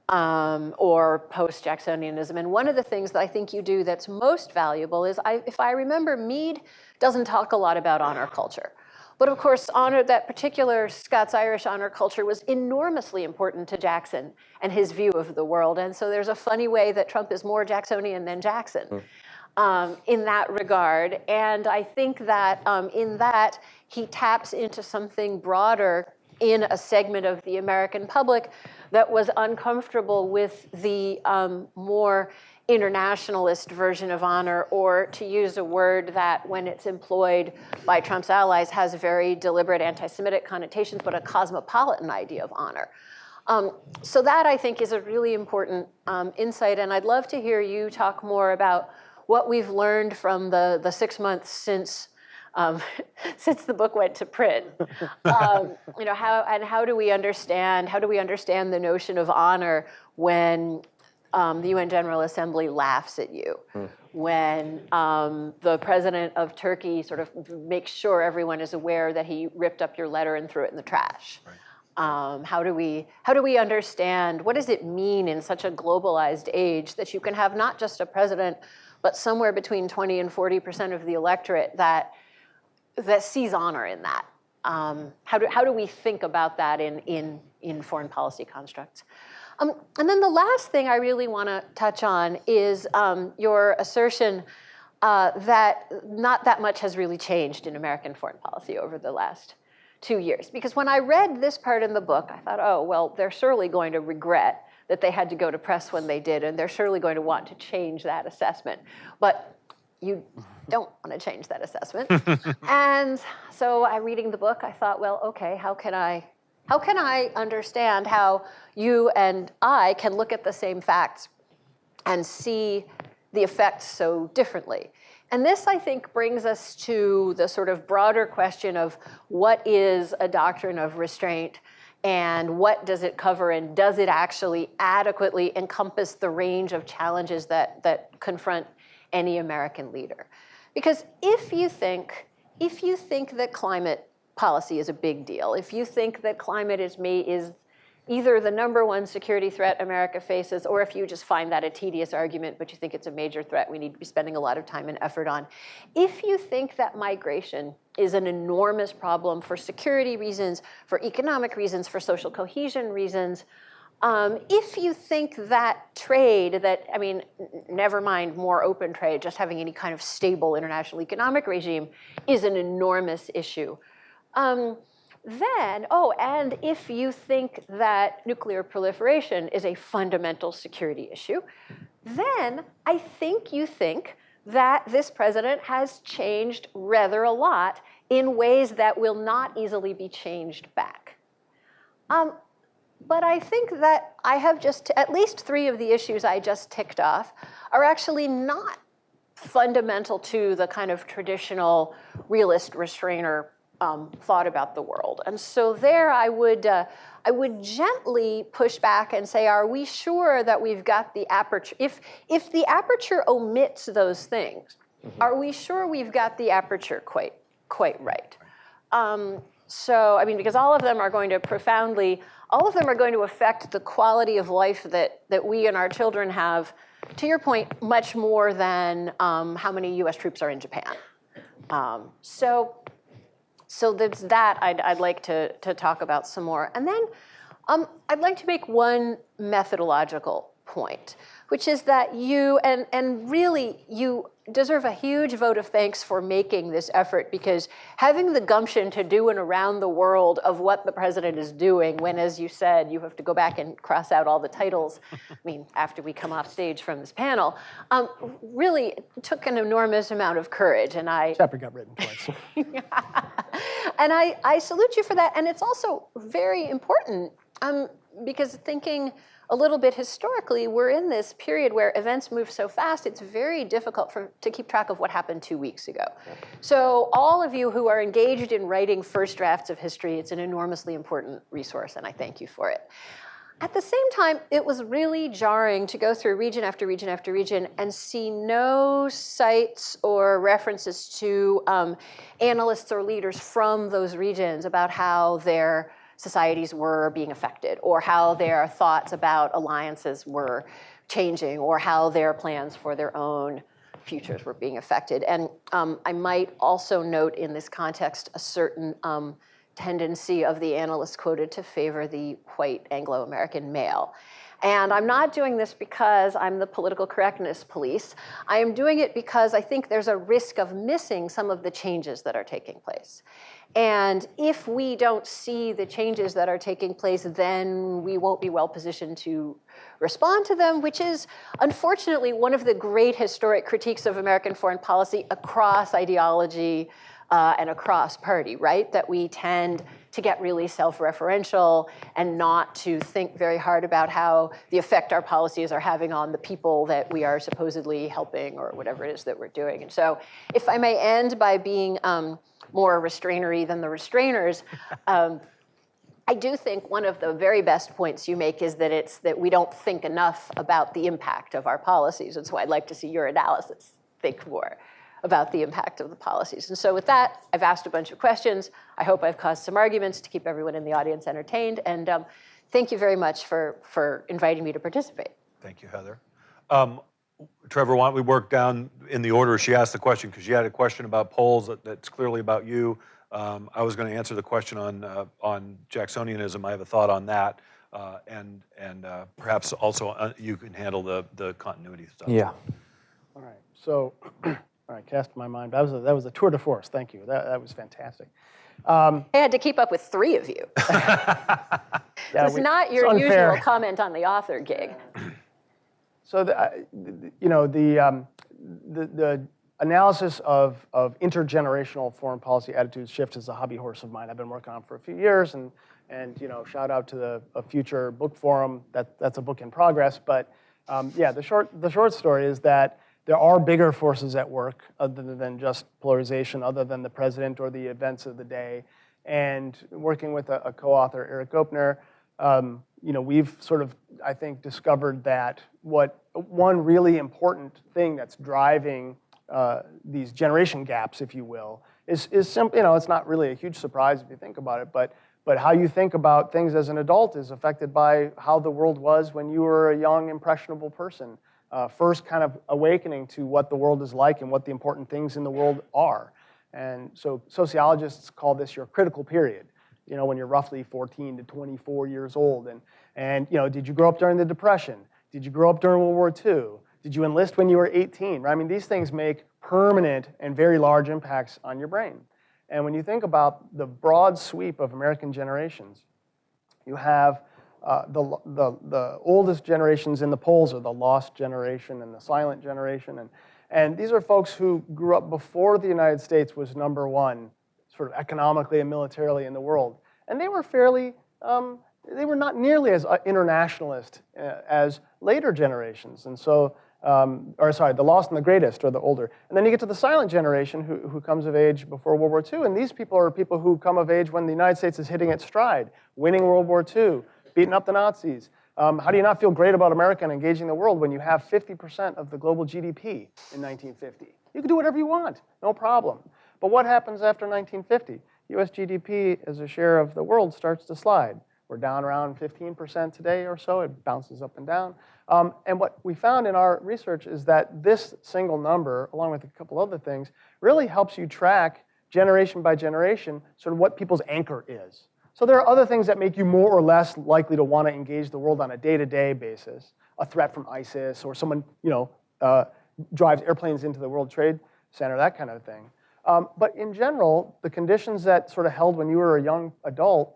or post-Jacksonianism. And one of the things that I think you do that's most valuable is, if I remember, Mead doesn't talk a lot about honor culture. But of course, that particular Scots-Irish honor culture was enormously important to Jackson and his view of the world. And so there's a funny way that Trump is more Jacksonian than Jackson in that regard. And I think that in that, he taps into something broader in a segment of the American public that was uncomfortable with the more internationalist version of honor, or to use a word that, when it's employed by Trump's allies, has very deliberate anti-Semitic connotations, but a cosmopolitan idea of honor. So that, I think, is a really important insight, and I'd love to hear you talk more about what we've learned from the 6 months since the book went to print. How do we understand the notion of honor when the UN General Assembly laughs at you, when the president of Turkey sort of makes sure everyone is aware that he ripped up your letter and threw it in the trash. Right. How do we understand, what does it mean in such a globalized age that you can have not just a president, but somewhere between 20 and 40% of the electorate that sees honor in that? How do we think about that in foreign policy constructs? And then the last thing I really want to touch on is your assertion that not that much has really changed in American foreign policy over the last 2 years. Because when I read this part in the book, I thought, oh, well, they're surely going to regret that they had to go to press when they did, and they're surely going to want to change that assessment. But you don't want to change that assessment. And so reading the book, I thought, well, okay, how can I understand how you and I can look at the same facts and see the effects so differently? And this, I think, brings us to the sort of broader question of what is a doctrine of restraint and what does it cover, and does it actually adequately encompass the range of challenges that confront any American leader? Because if you think that climate policy is a big deal, if you think that climate is either the #1 security threat America faces, or if you just find that a tedious argument, but you think it's a major threat we need to be spending a lot of time and effort on. If you think that migration is an enormous problem for security reasons, for economic reasons, for social cohesion reasons, if you think that trade, I mean, never mind more open trade, just having any kind of stable international economic regime is an enormous issue, and if you think that nuclear proliferation is a fundamental security issue, then I think you think that this president has changed rather a lot in ways that will not easily be changed back. But I think that I have at least 3 of the issues I just ticked off are actually not fundamental to the kind of traditional realist restrainer thought about the world. And so there I would gently push back and say, are we sure that we've got the aperture? If the aperture omits those things, are we sure we've got the aperture quite right? So, I mean, because all of them are going to affect the quality of life that we and our children have, to your point, much more than how many US troops are in Japan. So there's that I'd like to talk about some more. And then I'd like to make one methodological point, which is that you, and really you deserve a huge vote of thanks for making this effort, because having the gumption to do an around the world of what the president is doing when, as you said, you have to go back and cross out all the titles, I mean, after we come off stage from this panel, really took an enormous amount of courage. And Chapter got written twice. And I salute you for that. And it's also very important because thinking a little bit historically, we're in this period where events move so fast, it's very difficult to keep track of what happened 2 weeks ago. So all of you who are engaged in writing first drafts of history, it's an enormously important resource, and I thank you for it. At the same time, it was really jarring to go through region after region after region and see no cites or references to analysts or leaders from those regions about how their societies were being affected, or how their thoughts about alliances were changing, or how their plans for their own futures were being affected. And I might also note in this context a certain tendency of the analysts quoted to favor the white Anglo-American male. And I'm not doing this because I'm the political correctness police. I am doing it because I think there's a risk of missing some of the changes that are taking place. And if we don't see the changes that are taking place, then we won't be well positioned to respond to them, which is unfortunately one of the great historic critiques of American foreign policy across ideology and across party, right? That we tend to get really self-referential and not to think very hard about how the effect our policies are having on the people that we are supposedly helping, or whatever it is that we're doing. And so if I may end by being more restrainery than the restrainers, I do think one of the very best points you make is that we don't think enough about the impact of our policies. And so I'd like to see your analysis think more about the impact of the policies. And so with that, I've asked a bunch of questions. I hope I've caused some arguments to keep everyone in the audience entertained. And thank you very much for inviting me to participate. Thank you, Heather. Trevor, why don't we work down in the order she asked the question, because you had a question about polls that's clearly about you. I was going to answer the question on Jacksonianism. I have a thought on that. And perhaps also you can handle the continuity stuff. Yeah. All right. So, all right, cast my mind. That was a tour de force. Thank you. That was fantastic. I had to keep up with 3 of you. It's not your usual comment on the author gig. So, the analysis of intergenerational foreign policy attitudes shift is a hobby horse of mine. I've been working on it for a few years, and shout out to a future book forum. That's a book in progress. But yeah, the short story is that there are bigger forces at work other than just polarization, other than the president or the events of the day. And working with a co-author, Eric Opner, we've sort of, I think, discovered that one really important thing that's driving these generation gaps, if you will, is simply, it's not really a huge surprise if you think about it, but But how you think about things as an adult is affected by how the world was when you were a young, impressionable person. First kind of awakening to what the world is like and what the important things in the world are. And so sociologists call this your critical period, when you're roughly 14 to 24 years old. And did you grow up during the Depression? Did you grow up during World War II? Did you enlist when you were 18? Right? I mean, these things make permanent and very large impacts on your brain. And when you think about the broad sweep of American generations, you have the oldest generations in the polls are the lost generation and the silent generation. And these are folks who grew up before the United States was number one, sort of economically and militarily in the world. And they were they were not nearly as internationalist as later generations. And so, the lost and the greatest are the older. And then you get to the silent generation who comes of age before World War II. And these people are people who come of age when the United States is hitting its stride, winning World War II, beating up the Nazis. How do you not feel great about America and engaging the world when you have 50% of the global GDP in 1950? You can do whatever you want, no problem. But what happens after 1950? US GDP as a share of the world starts to slide. We're down around 15% today or so. It bounces up and down. And what we found in our research is that this single number, along with a couple other things, really helps you track generation by generation sort of what people's anchor is. So there are other things that make you more or less likely to want to engage the world on a day-to-day basis. A threat from ISIS, or someone drives airplanes into the World Trade Center, that kind of thing. But in general, the conditions that sort of held when you were a young adult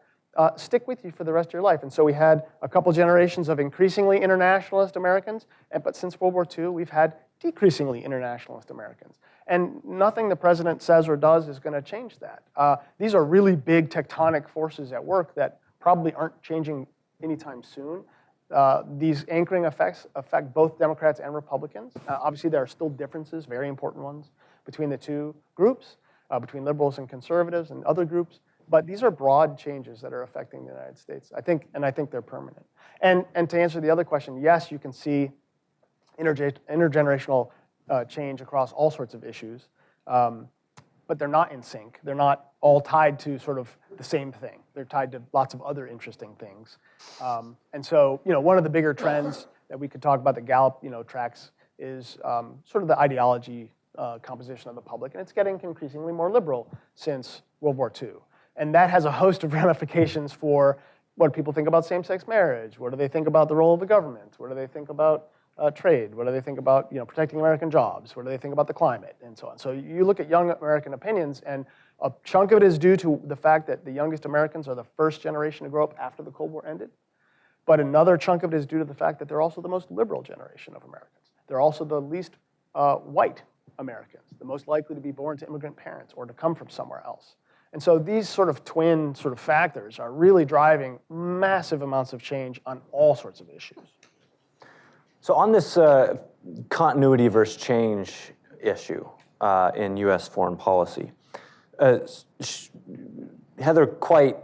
stick with you for the rest of your life. And so we had a couple generations of increasingly internationalist Americans, but since World War II, we've had decreasingly internationalist Americans. And nothing the president says or does is going to change that. These are really big tectonic forces at work that probably aren't changing anytime soon. These anchoring effects affect both Democrats and Republicans. Obviously, there are still differences, very important ones, between the two groups, between liberals and conservatives and other groups. But these are broad changes that are affecting the United States, I think they're permanent. And to answer the other question, yes, you can see intergenerational change across all sorts of issues, but they're not in sync. They're not all tied to sort of the same thing. They're tied to lots of other interesting things. And so, one of the bigger trends that we could talk about that Gallup, tracks is sort of the ideology composition of the public, and it's getting increasingly more liberal since World War II. And that has a host of ramifications for what people think about same-sex marriage. What do they think about the role of the government? What do they think about trade? What do they think about protecting American jobs? What do they think about the climate? And so on. So you look at young American opinions, and a chunk of it is due to the fact that the youngest Americans are the first generation to grow up after the Cold War ended. But another chunk of it is due to the fact that they're also the most liberal generation of Americans. They're also the least white Americans, the most likely to be born to immigrant parents or to come from somewhere else. And so these sort of twin sort of factors are really driving massive amounts of change on all sorts of issues. So on this continuity versus change issue in U.S. foreign policy, Heather quite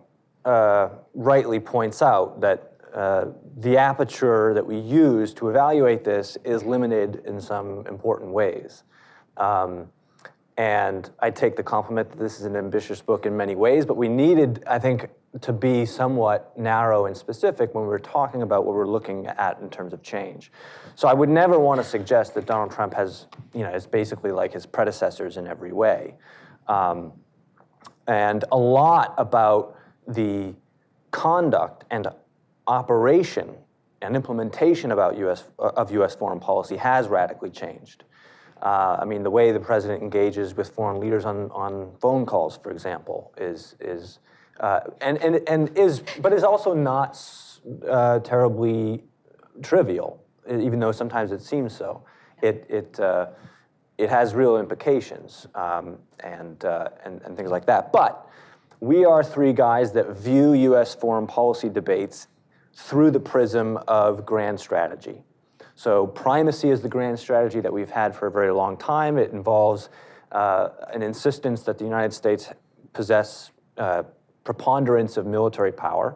rightly points out that the aperture that we use to evaluate this is limited in some important ways. And I take the compliment that this is an ambitious book in many ways, but we needed, I think, to be somewhat narrow and specific when we were talking about what we're looking at in terms of change. So I would never want to suggest that Donald Trump is basically like his predecessors in every way. And a lot about the conduct and operation and implementation of U.S. foreign policy has radically changed. The way the president engages with foreign leaders on phone calls, for example, is also not terribly trivial, even though sometimes it seems so. It has real implications and things like that. But we are three guys that view U.S. foreign policy debates through the prism of grand strategy. So primacy is the grand strategy that we've had for a very long time. It involves an insistence that the United States possess preponderance of military power,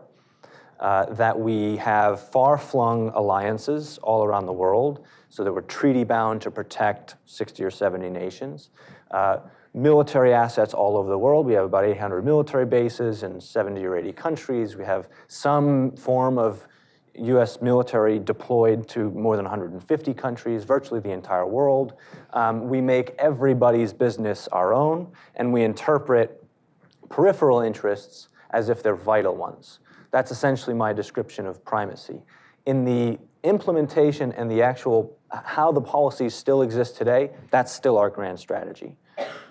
that we have far-flung alliances all around the world, so that we're treaty-bound to protect 60 or 70 nations. military assets all over the world. We have about 800 military bases in 70 or 80 countries. We have some form of US military deployed to more than 150 countries, virtually the entire world. We make everybody's business our own, and we interpret peripheral interests as if they're vital ones. That's essentially my description of primacy. In the implementation and the actual how the policies still exist today, that's still our grand strategy.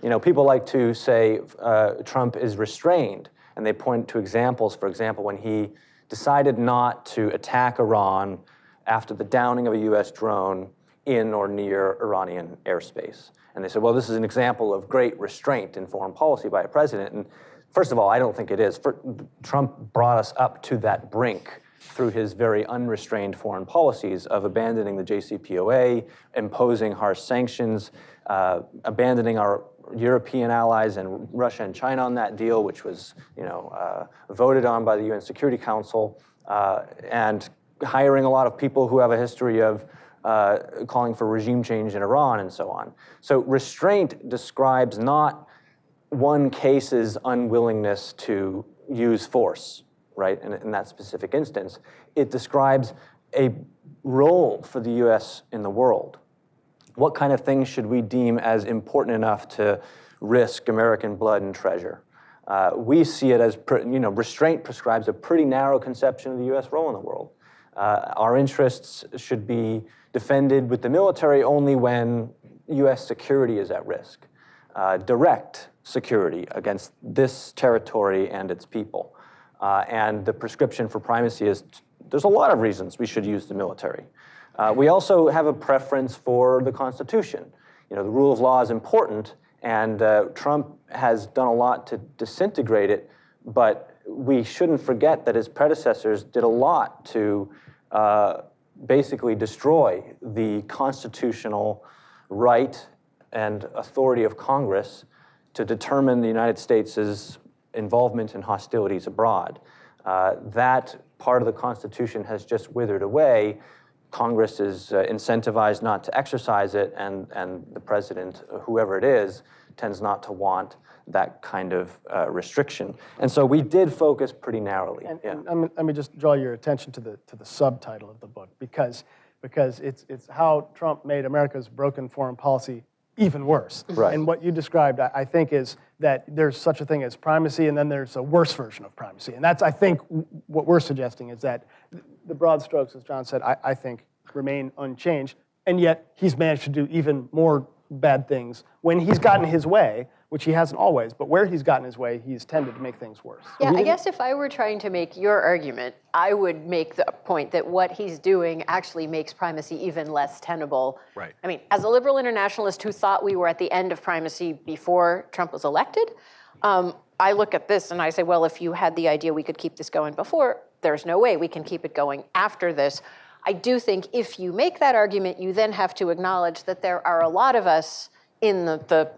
You know, people like to say Trump is restrained, and they point to examples. For example, when he decided not to attack Iran after the downing of a US drone in or near Iranian airspace. And they said, well, this is an example of great restraint in foreign policy by a president. And first of all, I don't think it is. Trump brought us up to that brink through his very unrestrained foreign policies of abandoning the JCPOA, imposing harsh sanctions, abandoning our European allies and Russia and China on that deal, which was, voted on by the UN Security Council, and hiring a lot of people who have a history of calling for regime change in Iran and so on. So restraint describes not one case's unwillingness to use force, right, in that specific instance. It describes a role for the US in the world. What kind of things should we deem as important enough to risk American blood and treasure? We see it as, restraint prescribes a pretty narrow conception of the US role in the world. Our interests should be defended with the military only when US security is at risk. Direct security against this territory and its people. And the prescription for primacy is, there's a lot of reasons we should use the military. We also have a preference for the Constitution. The rule of law is important, and Trump has done a lot to disintegrate it, but we shouldn't forget that his predecessors did a lot to basically destroy the constitutional right and authority of Congress to determine the United States' involvement in hostilities abroad. That part of the Constitution has just withered away. Congress is incentivized not to exercise it, and the president, whoever it is, tends not to want that kind of restriction. And so we did focus pretty narrowly. And let me just draw your attention to the subtitle of the book, because it's how Trump made America's broken foreign policy even worse. Right. And what you described, I think, is that there's such a thing as primacy, and then there's a worse version of primacy. And that's, I think, what we're suggesting is that the broad strokes, as John said, I think remain unchanged, and yet he's managed to do even more bad things when he's gotten his way, which he hasn't always, but where he's gotten his way, he's tended to make things worse. Yeah, I guess if I were trying to make your argument, I would make the point that what he's doing actually makes primacy even less tenable. Right. I mean, as a liberal internationalist who thought we were at the end of primacy before Trump was elected, I look at this and I say, well, if you had the idea we could keep this going before, there's no way we can keep it going after this. I do think if you make that argument, you then have to acknowledge that there are a lot of us in the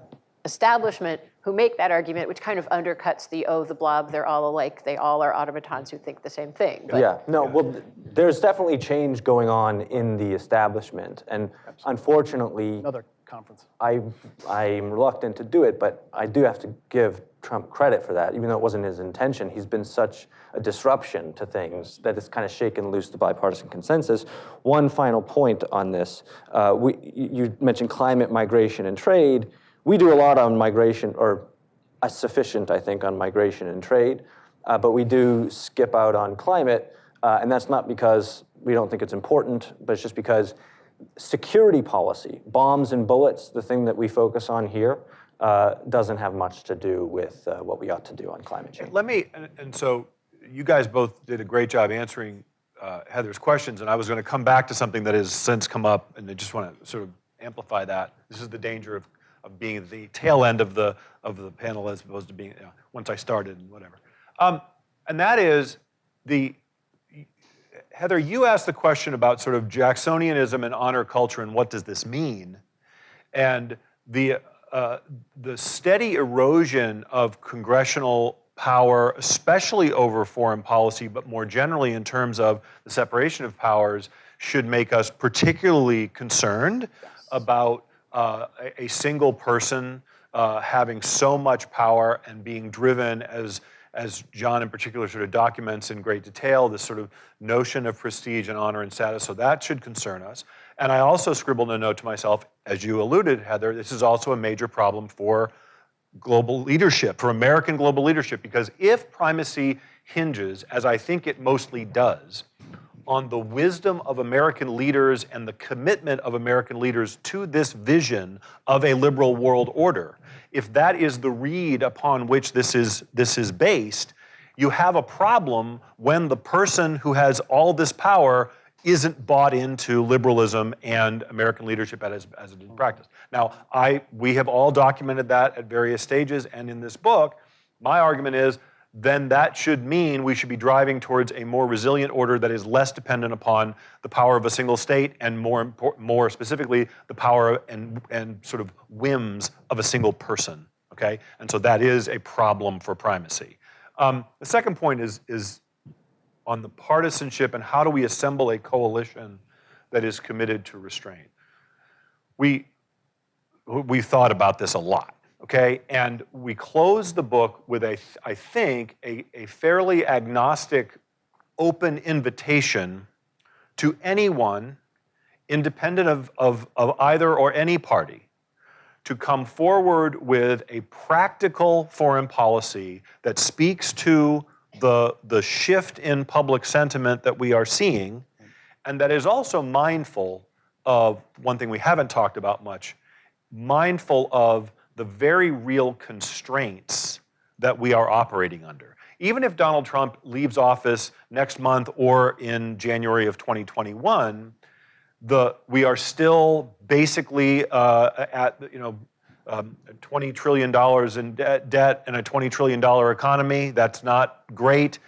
establishment who make that argument, which kind of undercuts the blob, they're all alike, they all are automatons who think the same thing. But, well, there's definitely change going on in the establishment, and unfortunately, Another conference. I'm reluctant to do it, but I do have to give Trump credit for that, even though it wasn't his intention. He's been such a disruption to things that it's kind of shaken loose the bipartisan consensus. One final point on this. You mentioned climate, migration, and trade. We do a lot on migration, or sufficient, I think, on migration and trade, but we do skip out on climate, and that's not because we don't think it's important, but it's just because security policy, bombs and bullets, the thing that we focus on here, doesn't have much to do with what we ought to do on climate change. And so you guys both did a great job answering Heather's questions, and I was going to come back to something that has since come up, and I just want to sort of amplify that. This is the danger of being at the tail end of the panel as opposed to being once I started and whatever. And that is Heather, you asked the question about sort of Jacksonianism and honor culture and what does this mean? And the steady erosion of congressional power, especially over foreign policy, but more generally in terms of the separation of powers, should make us particularly concerned about a single person having so much power and being driven, as John in particular sort of documents in great detail, this sort of notion of prestige and honor and status. So that should concern us. And I also scribbled a note to myself, as you alluded, Heather, this is also a major problem for global leadership, for American global leadership, because if primacy hinges, as I think it mostly does, on the wisdom of American leaders and the commitment of American leaders to this vision of a liberal world order, if that is the reed upon which this is based, you have a problem when the person who has all this power isn't bought into liberalism and American leadership as it is practiced. Now, we have all documented that at various stages, and in this book, my argument is then that should mean we should be driving towards a more resilient order that is less dependent upon the power of a single state and more specifically the power and sort of whims of a single person, okay? And so that is a problem for primacy. The second point is on the partisanship and how do we assemble a coalition that is committed to restraint. We thought about this a lot. Okay, and we close the book with I think, a fairly agnostic, open invitation to anyone, independent of either or any party, to come forward with a practical foreign policy that speaks to the shift in public sentiment that we are seeing, and that is also mindful of one thing we haven't talked about much, mindful of the very real constraints that we are operating under. Even if Donald Trump leaves office next month or in January of 2021, we are still basically at $20 trillion in debt and a $20 trillion economy. That's not great.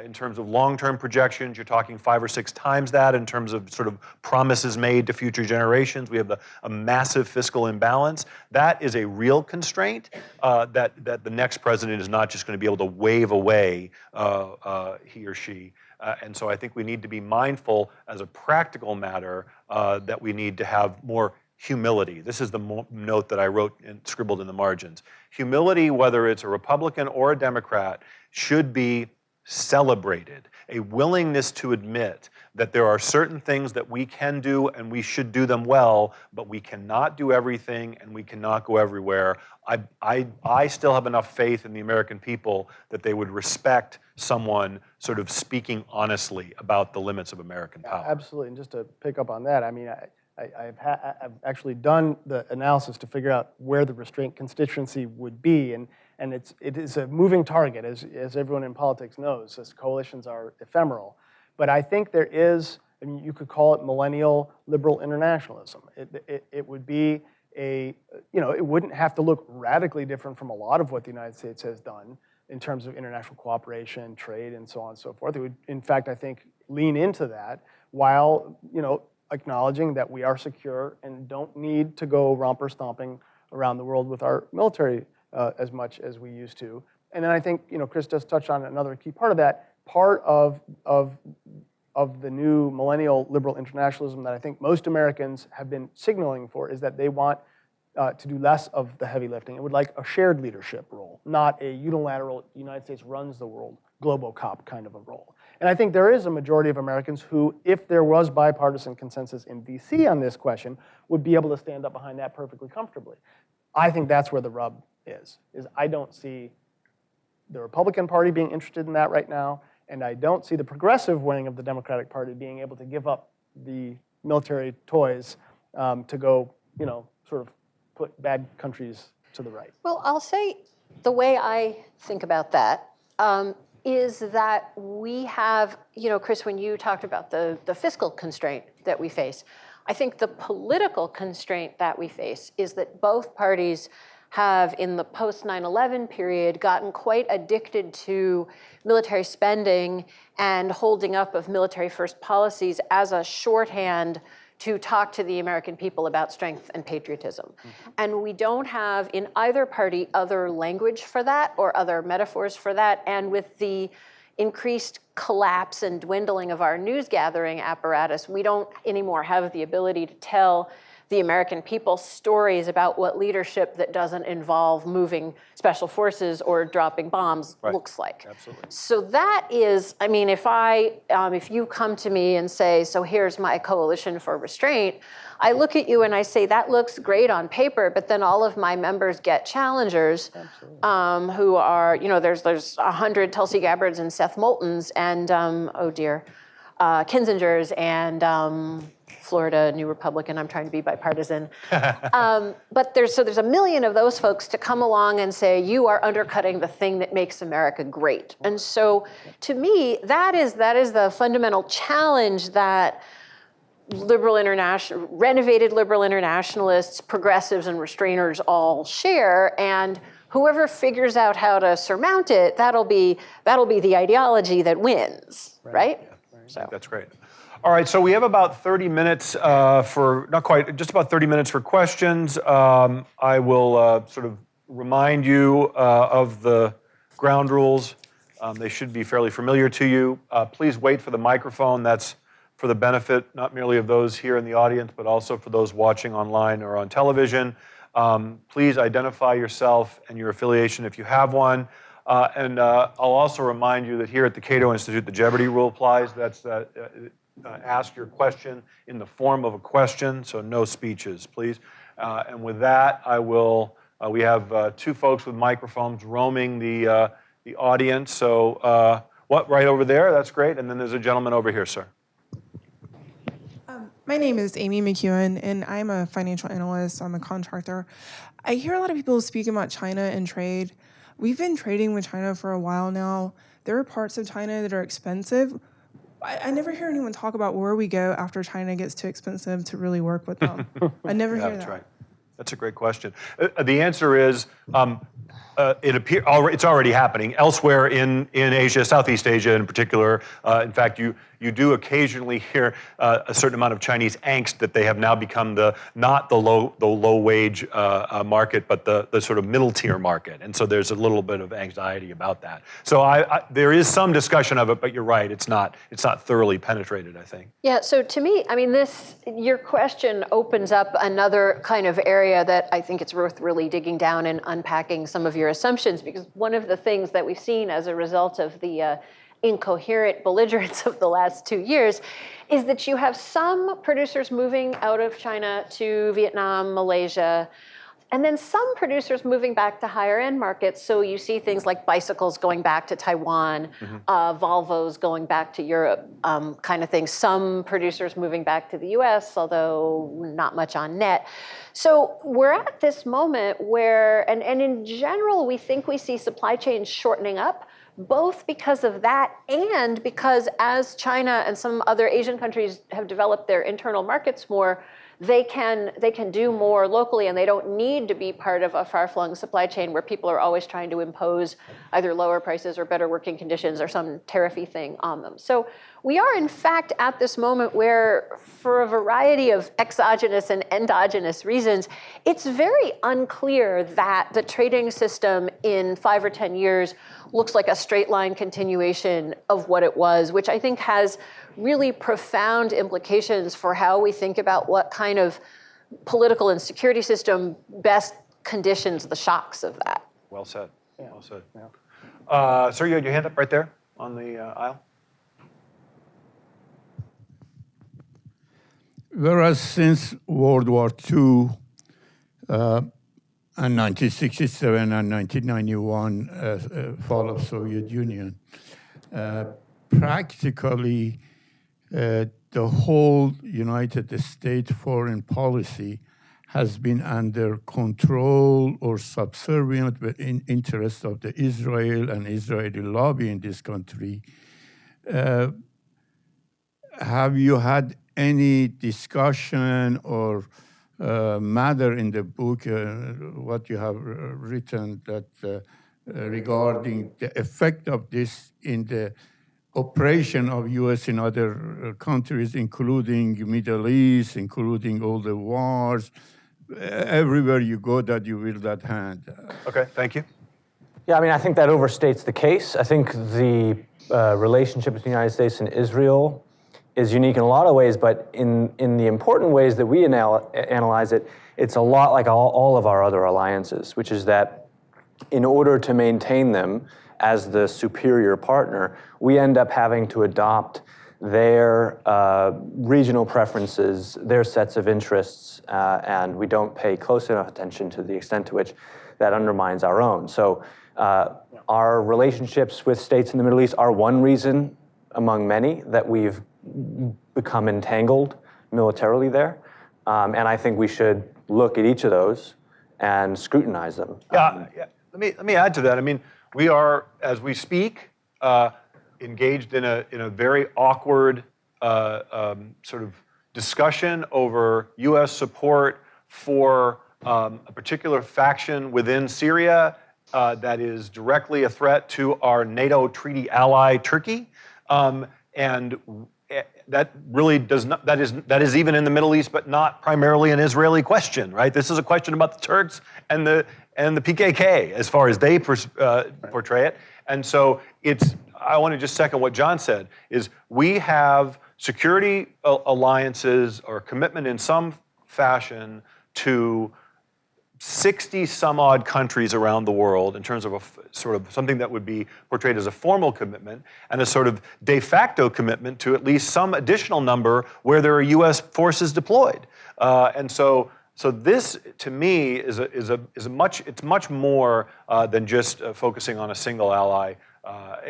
In terms of long-term projections, you're talking 5 or 6 times that in terms of sort of promises made to future generations. We have a massive fiscal imbalance. That is a real constraint that the next president is not just going to be able to wave away, he or she. And so I think we need to be mindful as a practical matter that we need to have more humility. This is the note that I wrote and scribbled in the margins. Humility, whether it's a Republican or a Democrat, should be celebrated, a willingness to admit that there are certain things that we can do and we should do them well, but we cannot do everything and we cannot go everywhere. I still have enough faith in the American people that they would respect someone sort of speaking honestly about the limits of American power. Absolutely, and just to pick up on that, I mean, I've actually done the analysis to figure out where the restraint constituency would be, and it is a moving target, as everyone in politics knows, as coalitions are ephemeral. But I think there is, I mean, you could call it millennial liberal internationalism. It would be it wouldn't have to look radically different from a lot of what the United States has done in terms of international cooperation, trade, and so on and so forth. It would, in fact, I think, lean into that while, acknowledging that we are secure and don't need to go romper stomping around the world with our military as much as we used to. And then I think, Chris just touched on another key part of that. Part of the new millennial liberal internationalism that I think most Americans have been signaling for is that they want to do less of the heavy lifting. It would like a shared leadership role, not a unilateral United States runs the world, Globocop kind of a role. And I think there is a majority of Americans who, if there was bipartisan consensus in DC on this question, would be able to stand up behind that perfectly comfortably. I think that's where the rub is I don't see the Republican Party being interested in that right now, and I don't see the progressive wing of the Democratic Party being able to give up the military toys to go, sort of put bad countries to the right. Well, I'll say the way I think about that is that we have, Chris, when you talked about the fiscal constraint that we face, I think the political constraint that we face is that both parties have, in the post 9/11 period, gotten quite addicted to military spending and holding up of military first policies as a shorthand to talk to the American people about strength and patriotism. Mm-hmm. And we don't have in either party other language for that or other metaphors for that. And with the increased collapse and dwindling of our news gathering apparatus, we don't anymore have the ability to tell the American people stories about what leadership that doesn't involve moving special forces or dropping bombs looks like. Absolutely. So that is, I mean, if you come to me and say, so here's my coalition for restraint, I look at you and I say, that looks great on paper, but then all of my members get challengers who are, there's 100 Tulsi Gabbards and Seth Moultons and, Kinsingers and Florida New Republican. I'm trying to be bipartisan. But there's a million of those folks to come along and say, you are undercutting the thing that makes America great. And so to me, that is the fundamental challenge that renovated liberal internationalists, progressives, and restrainers all share. And whoever figures out how to surmount it, that'll be the ideology that wins, right? Yeah. So that's great. All right, so we have about 30 minutes just about 30 minutes for questions. I will sort of remind you of the ground rules. They should be fairly familiar to you. Please wait for the microphone. That's for the benefit not merely of those here in the audience, but also for those watching online or on television. Please identify yourself and your affiliation if you have one. And I'll also remind you that here at the Cato Institute, the Jeopardy rule applies. That's ask your question in the form of a question, so no speeches, please. And with that, we have two folks with microphones roaming the audience. So right over there, that's great. And then there's a gentleman over here, sir. My name is Amy McEwen, and I'm a financial analyst. I'm a contractor. I hear a lot of people speaking about China and trade. We've been trading with China for a while now. There are parts of China that are expensive. I never hear anyone talk about where we go after China gets too expensive to really work with them. I never hear that. That's right. That's a great question. The answer is it's already happening elsewhere in Asia, Southeast Asia in particular. In fact, you do occasionally hear a certain amount of Chinese angst that they have now become not the low wage market, but the sort of middle tier market. And so there's a little bit of anxiety about that. So there is some discussion of it, but you're right, it's not thoroughly penetrated, I think. Yeah, so to me, I mean, your question opens up another kind of area that I think it's worth really digging down and unpacking some of your assumptions, because one of the things that we've seen as a result of the incoherent belligerence of the last 2 years is that you have some producers moving out of China to Vietnam, Malaysia, and then some producers moving back to higher end markets. So you see things like bicycles going back to Taiwan, Volvos going back to Europe, kind of thing. Some producers moving back to the US, although not much on net. So we're at this moment where, and in general, we think we see supply chains shortening up, both because of that and because as China and some other Asian countries have developed their internal markets more, they can do more locally, and they don't need to be part of a far-flung supply chain where people are always trying to impose either lower prices or better working conditions or some tariffy thing on them. So we are, in fact, at this moment where, for a variety of exogenous and endogenous reasons, it's very unclear that the trading system in 5 or 10 years looks like a straight line continuation of what it was, which I think has really profound implications for how we think about what kind of political and security system best conditions the shocks of that. Well said. Yeah. Well said. Yeah. Sir, you had your hand up right there on the aisle. Whereas since World War II and 1967 and 1991 fall of Soviet Union, practically the whole United States foreign policy has been under control or subservient in interest of the Israel and Israeli lobby in this country. Have you had any discussion or matter in the book, what you have written, that regarding the effect of this in the operation of U.S. in other countries, including Middle East, including all the wars, everywhere you go that you wield that hand? Okay, thank you. Yeah, I mean, I think that overstates the case. I think the relationship between the United States and Israel is unique in a lot of ways, but in the important ways that we analyze it, it's a lot like all of our other alliances, which is that in order to maintain them as the superior partner, we end up having to adopt their regional preferences, their sets of interests, and we don't pay close enough attention to the extent to which that undermines our own. So our relationships with states in the Middle East are one reason among many that we've become entangled militarily there. And I think we should look at each of those and scrutinize them. Yeah. Let me add to that. I mean, we are, as we speak, engaged in a very awkward sort of discussion over U.S. support for a particular faction within Syria that is directly a threat to our NATO treaty ally Turkey, and that really does not. That is even in the Middle East, but not primarily an Israeli question, right? This is a question about the Turks and the PKK as far as they portray it, and so it's. I want to just second what John said, is we have security alliances or commitment in some fashion to 60 some odd countries around the world in terms of a sort of something that would be portrayed as a formal commitment, and a sort of de facto commitment to at least some additional number where there are U.S. forces deployed. And so this, to me, is much more than just focusing on a single ally,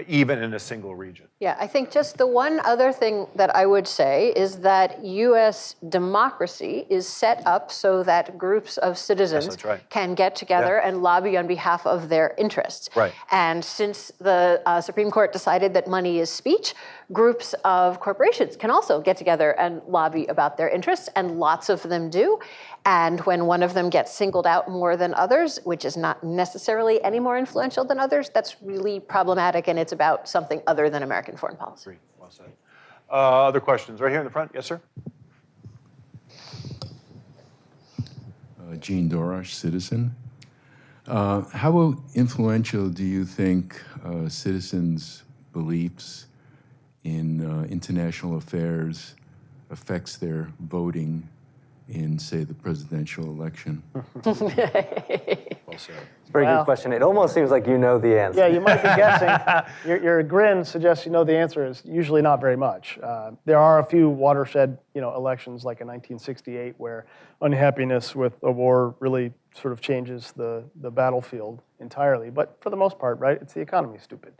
even in a single region. Yeah, I think just the one other thing that I would say is that U.S. democracy is set up so that groups of citizens can get together and lobby on behalf of their interests. Right. And since the Supreme Court decided that money is speech, groups of corporations can also get together and lobby about their interests, and lots of them do. And when one of them gets singled out more than others, which is not necessarily any more influential than others, that's really problematic, and it's about something other than American foreign policy. Great. Well said. Other questions? Right here in the front. Yes, sir? Gene Dorosh, citizen. How influential do you think citizens' beliefs in international affairs affects their voting in, say, the presidential election? Well said. It's a very good question. It almost seems like you know the answer. Yeah, you might be guessing. Your grin suggests you know the answer is usually not very much. There are a few watershed, elections like in 1968 where unhappiness with a war really sort of changes the battlefield entirely. But for the most part, right, it's the economy, stupid.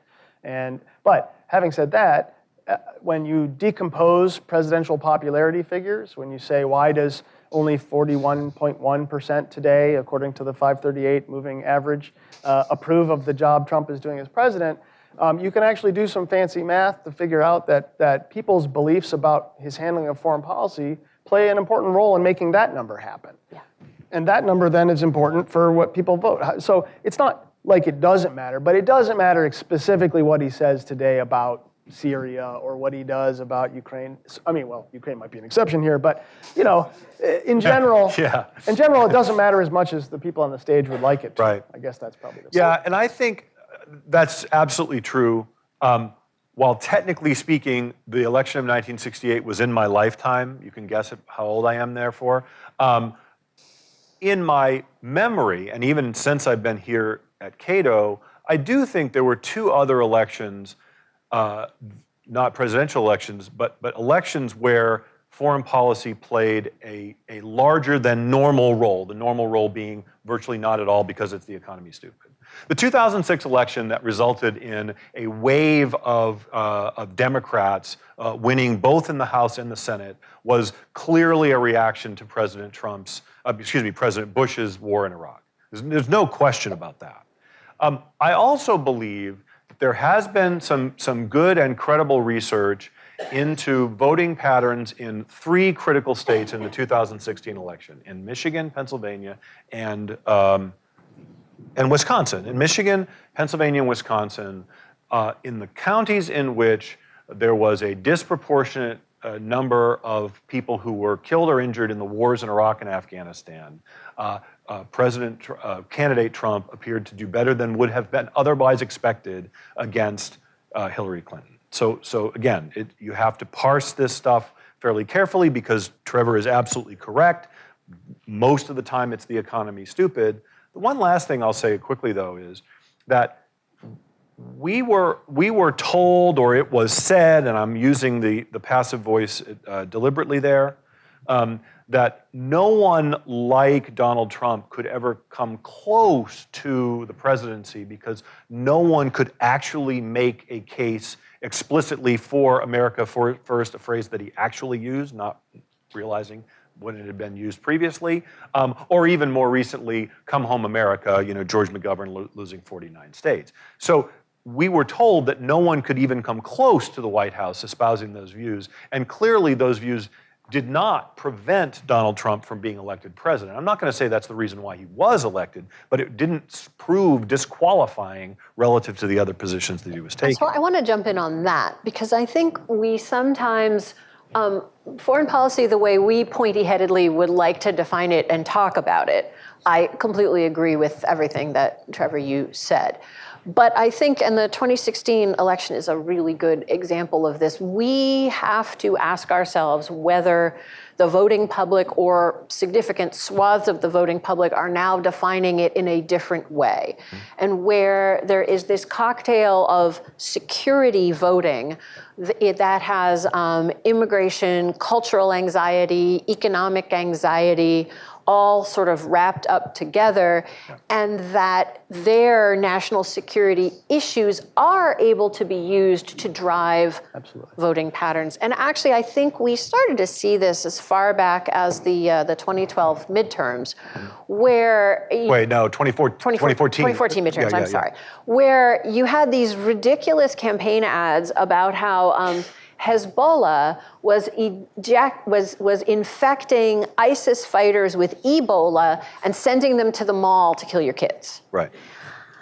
But having said that, when you decompose presidential popularity figures, when you say, why does only 41.1% today, according to the 538 moving average, approve of the job Trump is doing as president, you can actually do some fancy math to figure out that people's beliefs about his handling of foreign policy play an important role in making that number happen. Yeah. And that number then is important for what people vote. So it's not like it doesn't matter, but it doesn't matter specifically what he says today about Syria or what he does about Ukraine. I mean, well, Ukraine might be an exception here, but in general, it doesn't matter as much as the people on the stage would like it to. Right. I guess that's probably the point. Yeah, and I think that's absolutely true. While technically speaking, the election of 1968 was in my lifetime. You can guess how old I am, therefore. In my memory, and even since I've been here at Cato, I do think there were two other elections, not presidential elections, but elections where foreign policy played a larger than normal role, the normal role being virtually not at all because it's the economy stupid. The 2006 election that resulted in a wave of Democrats winning both in the House and the Senate was clearly a reaction to President Bush's war in Iraq. There's no question about that. I also believe that there has been some good and credible research into voting patterns in three critical states in the 2016 election: in Michigan, Pennsylvania, and Wisconsin. In Michigan, Pennsylvania, and Wisconsin, in the counties in which there was a disproportionate number of people who were killed or injured in the wars in Iraq and Afghanistan, candidate Trump appeared to do better than would have been otherwise expected against Hillary Clinton. So again, you have to parse this stuff fairly carefully because Trevor is absolutely correct. Most of the time it's the economy stupid. The one last thing I'll say quickly though is that we were told, or it was said, and I'm using the passive voice deliberately there, that no one like Donald Trump could ever come close to the presidency because no one could actually make a case explicitly for America first, a phrase that he actually used, not realizing when it had been used previously, or even more recently, come home America, George McGovern losing 49 states. So we were told that no one could even come close to the White House espousing those views, and clearly those views did not prevent Donald Trump from being elected president. I'm not going to say that's the reason why he was elected, but it didn't prove disqualifying relative to the other positions that he was taking. So I want to jump in on that because I think we sometimes, foreign policy, the way we pointy-headedly would like to define it and talk about it, I completely agree with everything that, Trevor, you said. But I think, and the 2016 election is a really good example of this, we have to ask ourselves whether the voting public or significant swaths of the voting public are now defining it in a different way. And where there is this cocktail of security voting that has immigration, cultural anxiety, economic anxiety, all sort of wrapped up together, and that their national security issues are able to be used to drive voting patterns. And actually, I think we started to see this as far back as the 2012 midterms, where... Wait, no, 2014. 2014 midterms, I'm sorry. Where you had these ridiculous campaign ads about how Hezbollah was infecting ISIS fighters with Ebola and sending them to the mall to kill your kids. Right.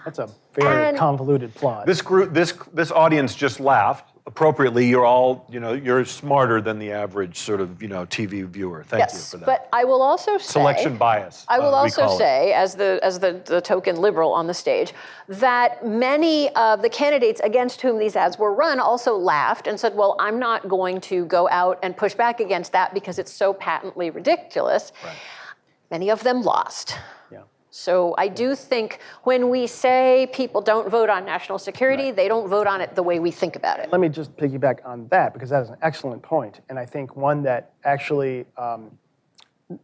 That's a very convoluted plot. This group, this audience just laughed. Appropriately, you're all, you're smarter than the average sort of, TV viewer. Thank you for that. But I will also say... Selection bias. I will also say, as the token liberal on the stage, that many of the candidates against whom these ads were run also laughed and said, well, I'm not going to go out and push back against that because it's so patently ridiculous. Right. Many of them lost. So I do think when we say people don't vote on national security, they don't vote on it the way we think about it. Let me just piggyback on that because that is an excellent point, and I think one that actually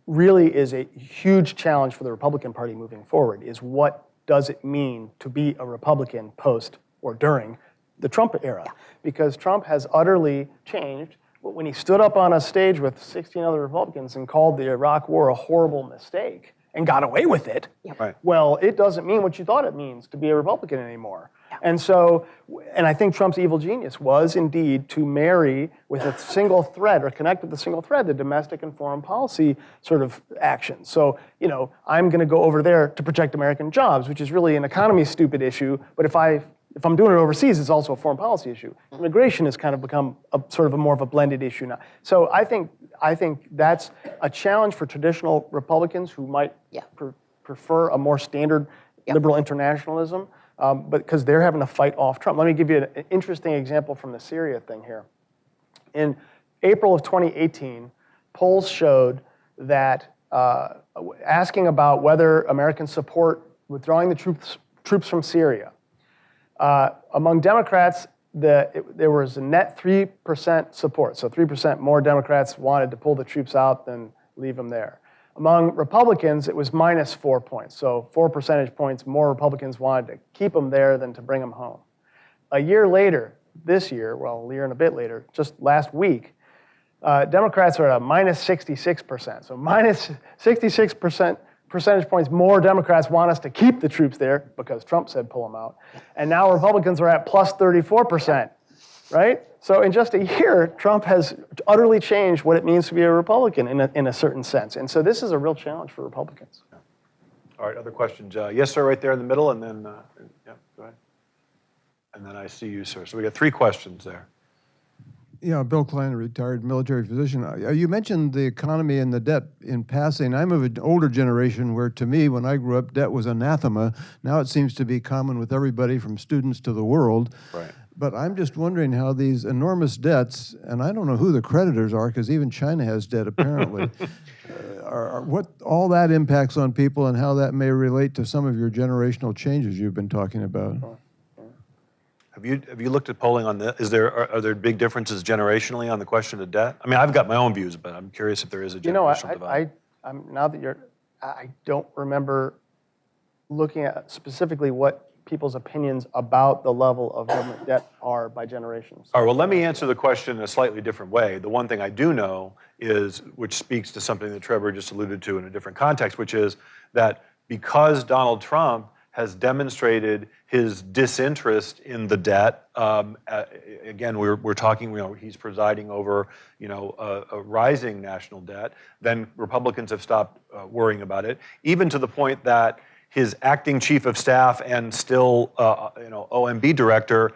really is a huge challenge for the Republican Party moving forward is what does it mean to be a Republican post or during the Trump era? Because Trump has utterly changed. When he stood up on a stage with 16 other Republicans and called the Iraq War a horrible mistake, and got away with it, well, it doesn't mean what you thought it means to be a Republican anymore. And so, and I think Trump's evil genius was indeed to marry with a single thread or connect with a single thread the domestic and foreign policy sort of action. So, I'm going to go over there to protect American jobs, which is really an economy stupid issue, but if I'm doing it overseas, it's also a foreign policy issue. Immigration has kind of become sort of more of a blended issue now. So I think that's a challenge for traditional Republicans who might prefer a more standard liberal internationalism, but because they're having to fight off Trump. Let me give you an interesting example from the Syria thing here. In April of 2018, polls showed that asking about whether Americans support withdrawing the troops from Syria, among Democrats, there was a net 3% support. So 3% more Democrats wanted to pull the troops out than leave them there. Among Republicans, it was minus 4 points. So 4 percentage points more Republicans wanted to keep them there than to bring them home. A year later, this year, well, a year and a bit later, just last week, Democrats are at a minus 66%. So minus 66% percentage points more Democrats want us to keep the troops there because Trump said pull them out. And now Republicans are at plus 34%, right? So in just a year, Trump has utterly changed what it means to be a Republican in a certain sense. And so this is a real challenge for Republicans. All right, other questions? Yes, sir, right there in the middle, and then, go ahead. And then I see you, sir. So we got 3 questions there. Yeah, Bill Klein, a retired military physician. You mentioned the economy and the debt in passing. I'm of an older generation where, to me, when I grew up, debt was anathema. Now it seems to be common with everybody from students to the world. Right. But I'm just wondering how these enormous debts, and I don't know who the creditors are, because even China has debt apparently, what all that impacts on people and how that may relate to some of your generational changes you've been talking about. Have you looked at polling on this? Are there big differences generationally on the question of debt? I mean, I've got my own views, but I'm curious if there is a generational divide. Now that I don't remember looking at specifically what people's opinions about the level of government debt are by generations. All right, well, let me answer the question in a slightly different way. The one thing I do know is, which speaks to something that Trevor just alluded to in a different context, which is that because Donald Trump has demonstrated his disinterest in the debt. Again, we're talking, he's presiding over, a rising national debt. Then Republicans have stopped worrying about it, even to the point that his acting chief of staff and still, OMB director,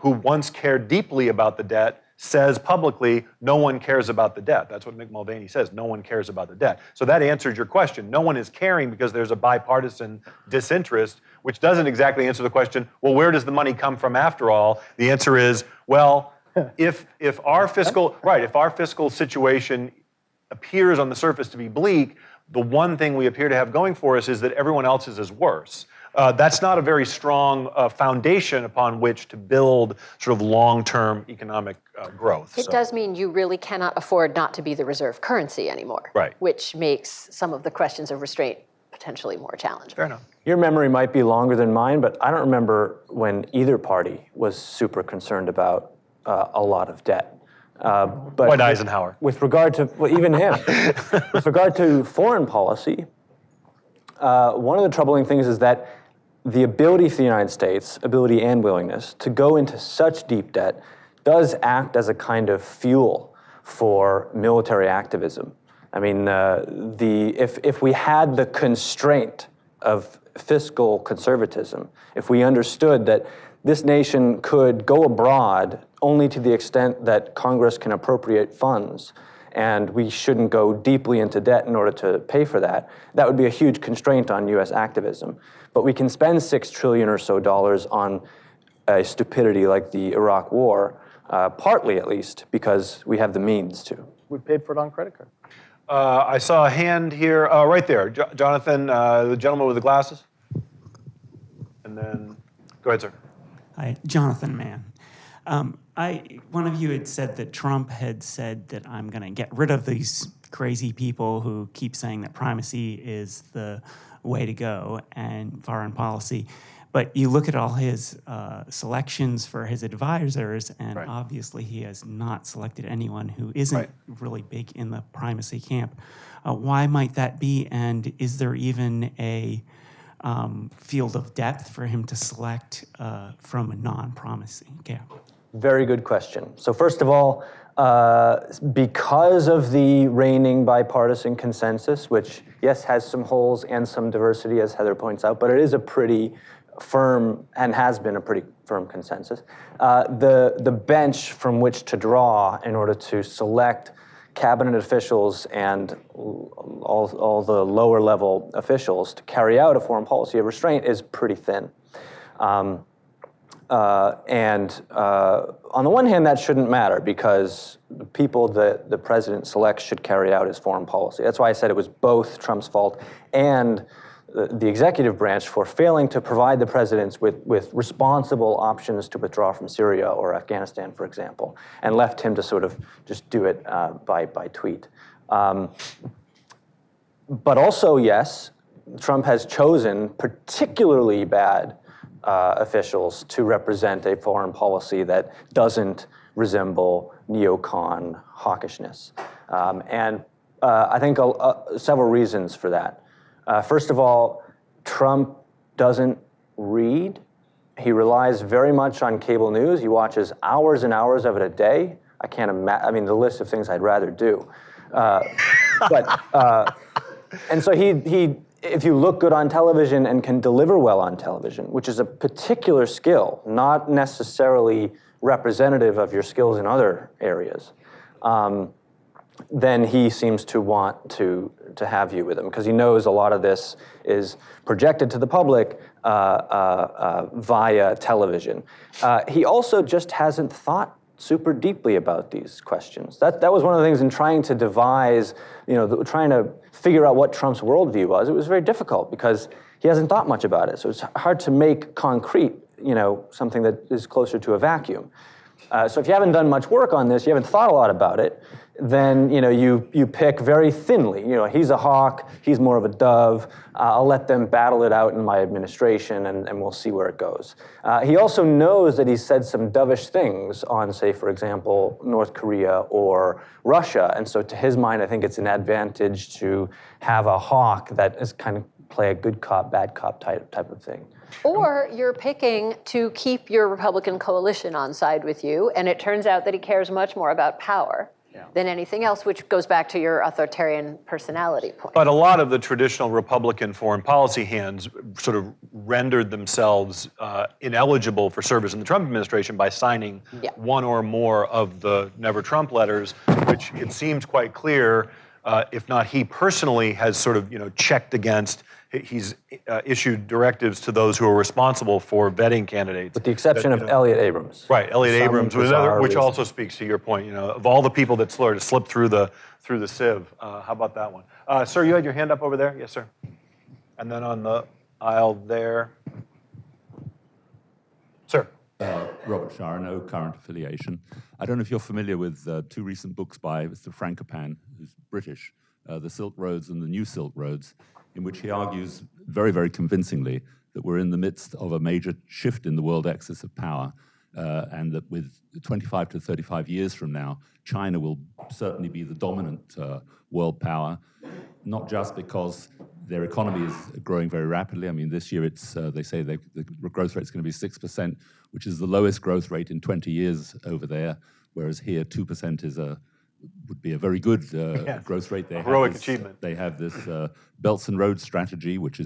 who once cared deeply about the debt, says publicly, no one cares about the debt. That's what Mick Mulvaney says, no one cares about the debt. So that answers your question. No one is caring because there's a bipartisan disinterest, which doesn't exactly answer the question, well, where does the money come from after all? The answer is, well, if our fiscal situation appears on the surface to be bleak, the one thing we appear to have going for us is that everyone else's is worse. That's not a very strong foundation upon which to build sort of long-term economic growth. It does mean you really cannot afford not to be the reserve currency anymore, right? Which makes some of the questions of restraint potentially more challenging. Fair enough. Your memory might be longer than mine, but I don't remember when either party was super concerned about a lot of debt. But Dwight Eisenhower. With regard to, well, even him, with regard to foreign policy, one of the troubling things is that the ability for the United States, ability and willingness, to go into such deep debt does act as a kind of fuel for military activism. I mean, if we had the constraint of fiscal conservatism, if we understood that this nation could go abroad only to the extent that Congress can appropriate funds, and we shouldn't go deeply into debt in order to pay for that, that would be a huge constraint on US activism. But we can spend $6 trillion or so on a stupidity like the Iraq War, partly at least, because we have the means to. We paid for it on credit card. I saw a hand here, right there. Jonathan, the gentleman with the glasses. And then, go ahead, sir. Hi, Jonathan Mann. One of you had said that Trump had said that I'm going to get rid of these crazy people who keep saying that primacy is the way to go and foreign policy. But you look at all his selections for his advisors, and right. Obviously he has not selected anyone who isn't right. really big in the primacy camp. Why might that be? And is there even a field of depth for him to select from a non-primacy camp? Very good question. So first of all, because of the reigning bipartisan consensus, which, yes, has some holes and some diversity, as Heather points out, but it is a pretty firm, and has been a pretty firm consensus, the bench from which to draw in order to select cabinet officials and all the lower level officials to carry out a foreign policy of restraint is pretty thin. On the one hand, that shouldn't matter because the people that the president selects should carry out his foreign policy. That's why I said it was both Trump's fault and the executive branch for failing to provide the presidents with responsible options to withdraw from Syria or Afghanistan, for example, and left him to sort of just do it by tweet. But also, yes, Trump has chosen particularly bad officials to represent a foreign policy that doesn't resemble neocon hawkishness. I think several reasons for that. First of all, Trump doesn't read. He relies very much on cable news. He watches hours and hours of it a day. I can't imagine, I mean, the list of things I'd rather do. And so he, if you look good on television and can deliver well on television, which is a particular skill, not necessarily representative of your skills in other areas, then he seems to want to have you with him, because he knows a lot of this is projected to the public via television. He also just hasn't thought super deeply about these questions. That was one of the things in trying to devise, trying to figure out what Trump's worldview was. It was very difficult because he hasn't thought much about it. So it's hard to make concrete, something that is closer to a vacuum. So if you haven't done much work on this, you haven't thought a lot about it, then you pick very thinly. He's a hawk, he's more of a dove. I'll let them battle it out in my administration, and we'll see where it goes. He also knows that he's said some dovish things on, say, for example, North Korea or Russia, and so to his mind, I think it's an advantage to have a hawk that is kind of play a good cop, bad cop type of thing. Or you're picking to keep your Republican coalition on side with you, and it turns out that he cares much more about power than anything else, which goes back to your authoritarian personality point. But a lot of the traditional Republican foreign policy hands sort of rendered themselves ineligible for service in the Trump administration by signing one or more of the Never Trump letters, which it seems quite clear, if not he personally has sort of checked against. He's issued directives to those who are responsible for vetting candidates. With the exception of Elliott Abrams. Right, Elliott Abrams, was another, which reason. also speaks to your point, of all the people that sort of slipped through the sieve. How about that one? Sir, you had your hand up over there? Yes, sir. And then on the aisle there. Sir. Robert Schar, no current affiliation. I don't know if you're familiar with two recent books by Mr. Frankopan, who's British, The Silk Roads and The New Silk Roads, in which he argues very, very convincingly that we're in the midst of a major shift in the world axis of power, and that with 25 to 35 years from now, China will certainly be the dominant world power, not just because their economy is growing very rapidly. I mean, this year they say the growth rate is going to be 6%, which is the lowest growth rate in 20 years over there, whereas here 2% would be a very good growth rate. Heroic achievement. They have this Belts and Roads strategy, which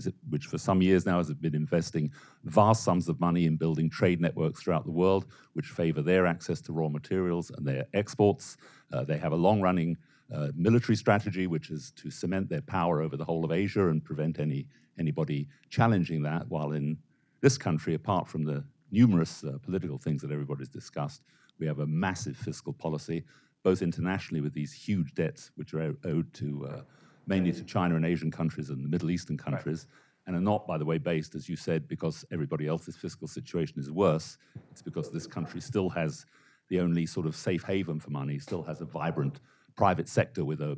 for some years now has been investing vast sums of money in building trade networks throughout the world, which favor their access to raw materials and their exports. They have a long-running military strategy, which is to cement their power over the whole of Asia and prevent anybody challenging that, while in this country, apart from the numerous political things that everybody's discussed, we have a massive fiscal policy, both internationally with these huge debts which are owed to mainly to China and Asian countries and the Middle Eastern countries, and are not, by the way, based, as you said, because everybody else's fiscal situation is worse. It's because this country still has the only sort of safe haven for money, still has a vibrant private sector with an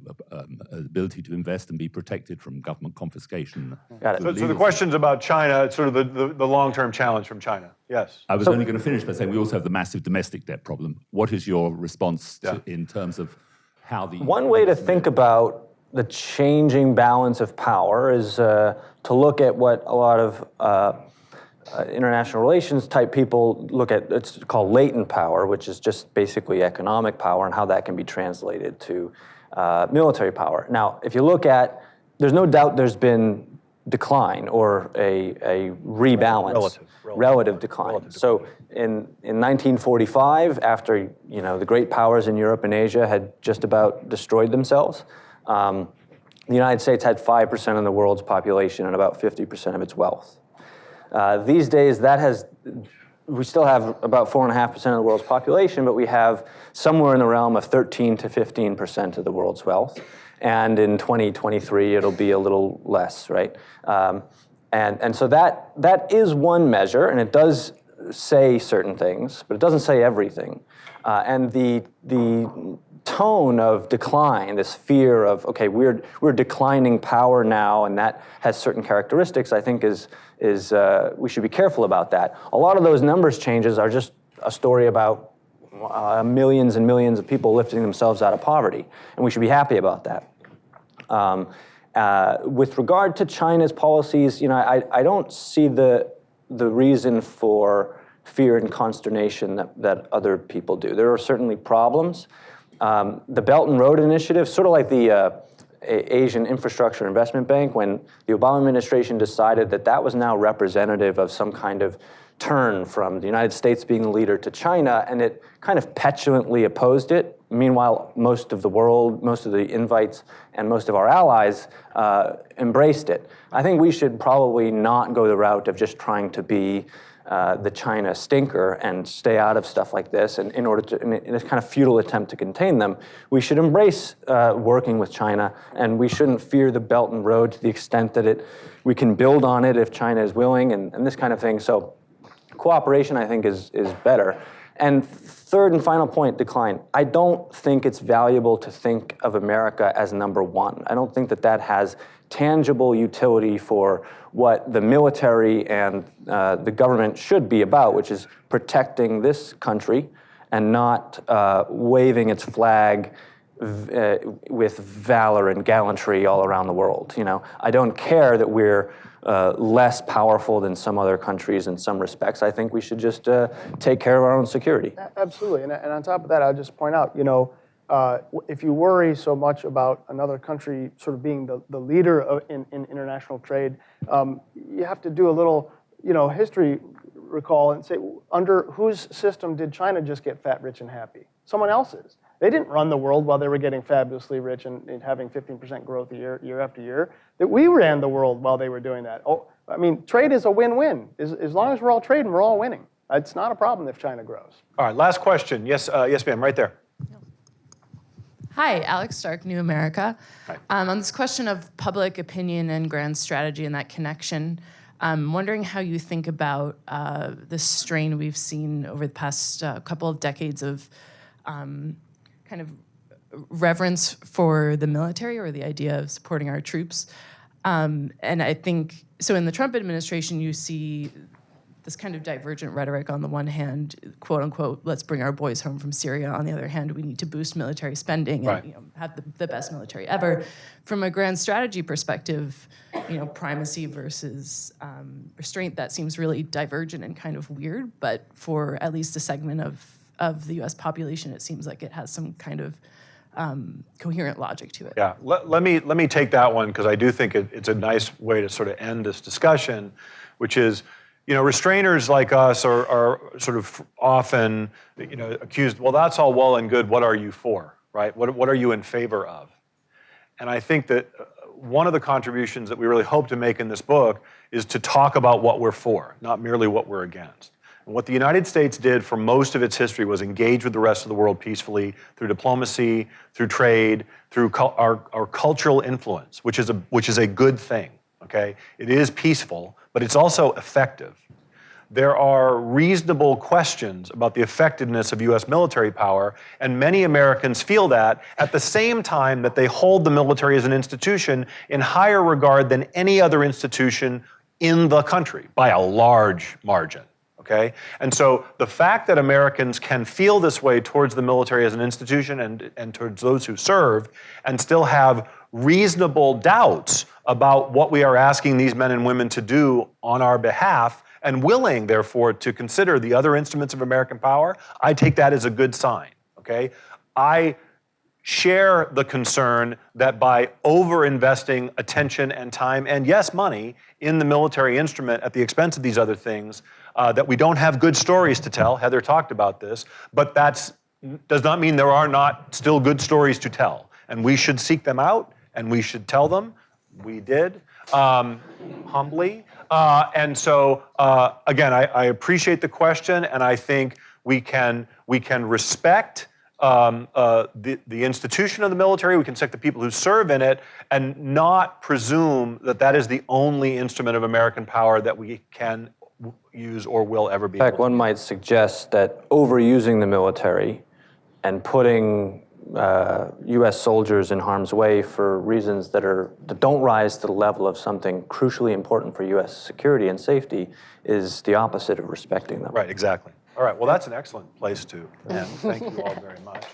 ability to invest and be protected from government confiscation. Got it. So the questions about China, sort of the long-term challenge from China. Yes. I was only going to finish by saying we also have the massive domestic debt problem. What is your response in terms of how the... One way to think about the changing balance of power is to look at what a lot of international relations type people look at. It's called latent power, which is just basically economic power and how that can be translated to military power. Now, if you look at, there's no doubt there's been decline or a rebalance, relative decline. So in 1945, after the great powers in Europe and Asia had just about destroyed themselves, the United States had 5% of the world's population and about 50% of its wealth. These days, we still have about 4.5% of the world's population, but we have somewhere in the realm of 13 to 15% of the world's wealth. And in 2023, it'll be a little less, right? And so that is one measure, and it does say certain things, but it doesn't say everything. And the tone of decline, this fear of, okay, we're declining power now, and that has certain characteristics, I think is we should be careful about that. A lot of those numbers changes are just a story about millions and millions of people lifting themselves out of poverty, and we should be happy about that. With regard to China's policies, I don't see the reason for fear and consternation that other people do. There are certainly problems. The Belt and Road Initiative, sort of like the Asian Infrastructure Investment Bank, when the Obama administration decided that was now representative of some kind of turn from the United States being the leader to China, and it kind of petulantly opposed it. Meanwhile, most of the world, most of the invites, and most of our allies embraced it. I think we should probably not go the route of just trying to be the China stinker and stay out of stuff like this, and in order to, in a kind of futile attempt to contain them, we should embrace working with China, and we shouldn't fear the Belt and Road to the extent that we can build on it if China is willing, and this kind of thing. So cooperation, I think, is better. And third and final point, decline. I don't think it's valuable to think of America as number one. I don't think that that has tangible utility for what the military and the government should be about, which is protecting this country and not waving its flag with valor and gallantry all around the world. You know, I don't care that we're less powerful than some other countries in some respects. I think we should just take care of our own security. Absolutely, and on top of that, I'll just point out, you know, if you worry so much about another country sort of being the leader in international trade, you have to do a little, you know, history recall and say, under whose system did China just get fat, rich, and happy? Someone else's. They didn't run the world while they were getting fabulously rich and having 15% growth year after year. That we ran the world while they were doing that. Oh, I mean, trade is a win-win. As long as we're all trading, we're all winning. It's not a problem if China grows. All right, last question. Yes, yes, ma'am, right there. Hi, Alex Stark, New America. Hi. On this question of public opinion and grand strategy and that connection, I'm wondering how you think about the strain we've seen over the past couple of decades of kind of reverence for the military or the idea of supporting our troops. And I think, so in the Trump administration, you see this kind of divergent rhetoric. On the one hand, quote unquote, let's bring our boys home from Syria. On the other hand, we need to boost military spending and you know, have the best military ever. From a grand strategy perspective, you know, primacy versus restraint, that seems really divergent and kind of weird, but for at least a segment of the US population, it seems like it has some kind of coherent logic to it. Yeah, let me take that one, because I do think it's a nice way to sort of end this discussion, which is, you know, restrainers like us are sort of often, you know, accused, well, that's all well and good, what are you for, right? What are you in favor of? And I think that one of the contributions that we really hope to make in this book is to talk about what we're for, not merely what we're against. And what the United States did for most of its history was engage with the rest of the world peacefully through diplomacy, through trade, through our cultural influence, which is a good thing, okay? It is peaceful, but it's also effective. There are reasonable questions about the effectiveness of US military power, and many Americans feel that at the same time that they hold the military as an institution in higher regard than any other institution in the country by a large margin. Okay? And so the fact that Americans can feel this way towards the military as an institution and towards those who serve, and still have reasonable doubts about what we are asking these men and women to do on our behalf, and willing, therefore, to consider the other instruments of American power, I take that as a good sign. Okay? I share the concern that by over-investing attention and time, and yes, money, in the military instrument at the expense of these other things, that we don't have good stories to tell. Heather talked about this, but that does not mean there are not still good stories to tell. And we should seek them out, and we should tell them. We did, humbly. And so, again, I appreciate the question, and I think we can respect the institution of the military, we can respect the people who serve in it, and not presume that that is the only instrument of American power that we can use or will ever be. In fact, one might suggest that overusing the military and putting U.S. soldiers in harm's way for reasons that don't rise to the level of something crucially important for U.S. security and safety is the opposite of respecting them. Right, exactly. All right, well, that's an excellent place to end. Thank you all very much.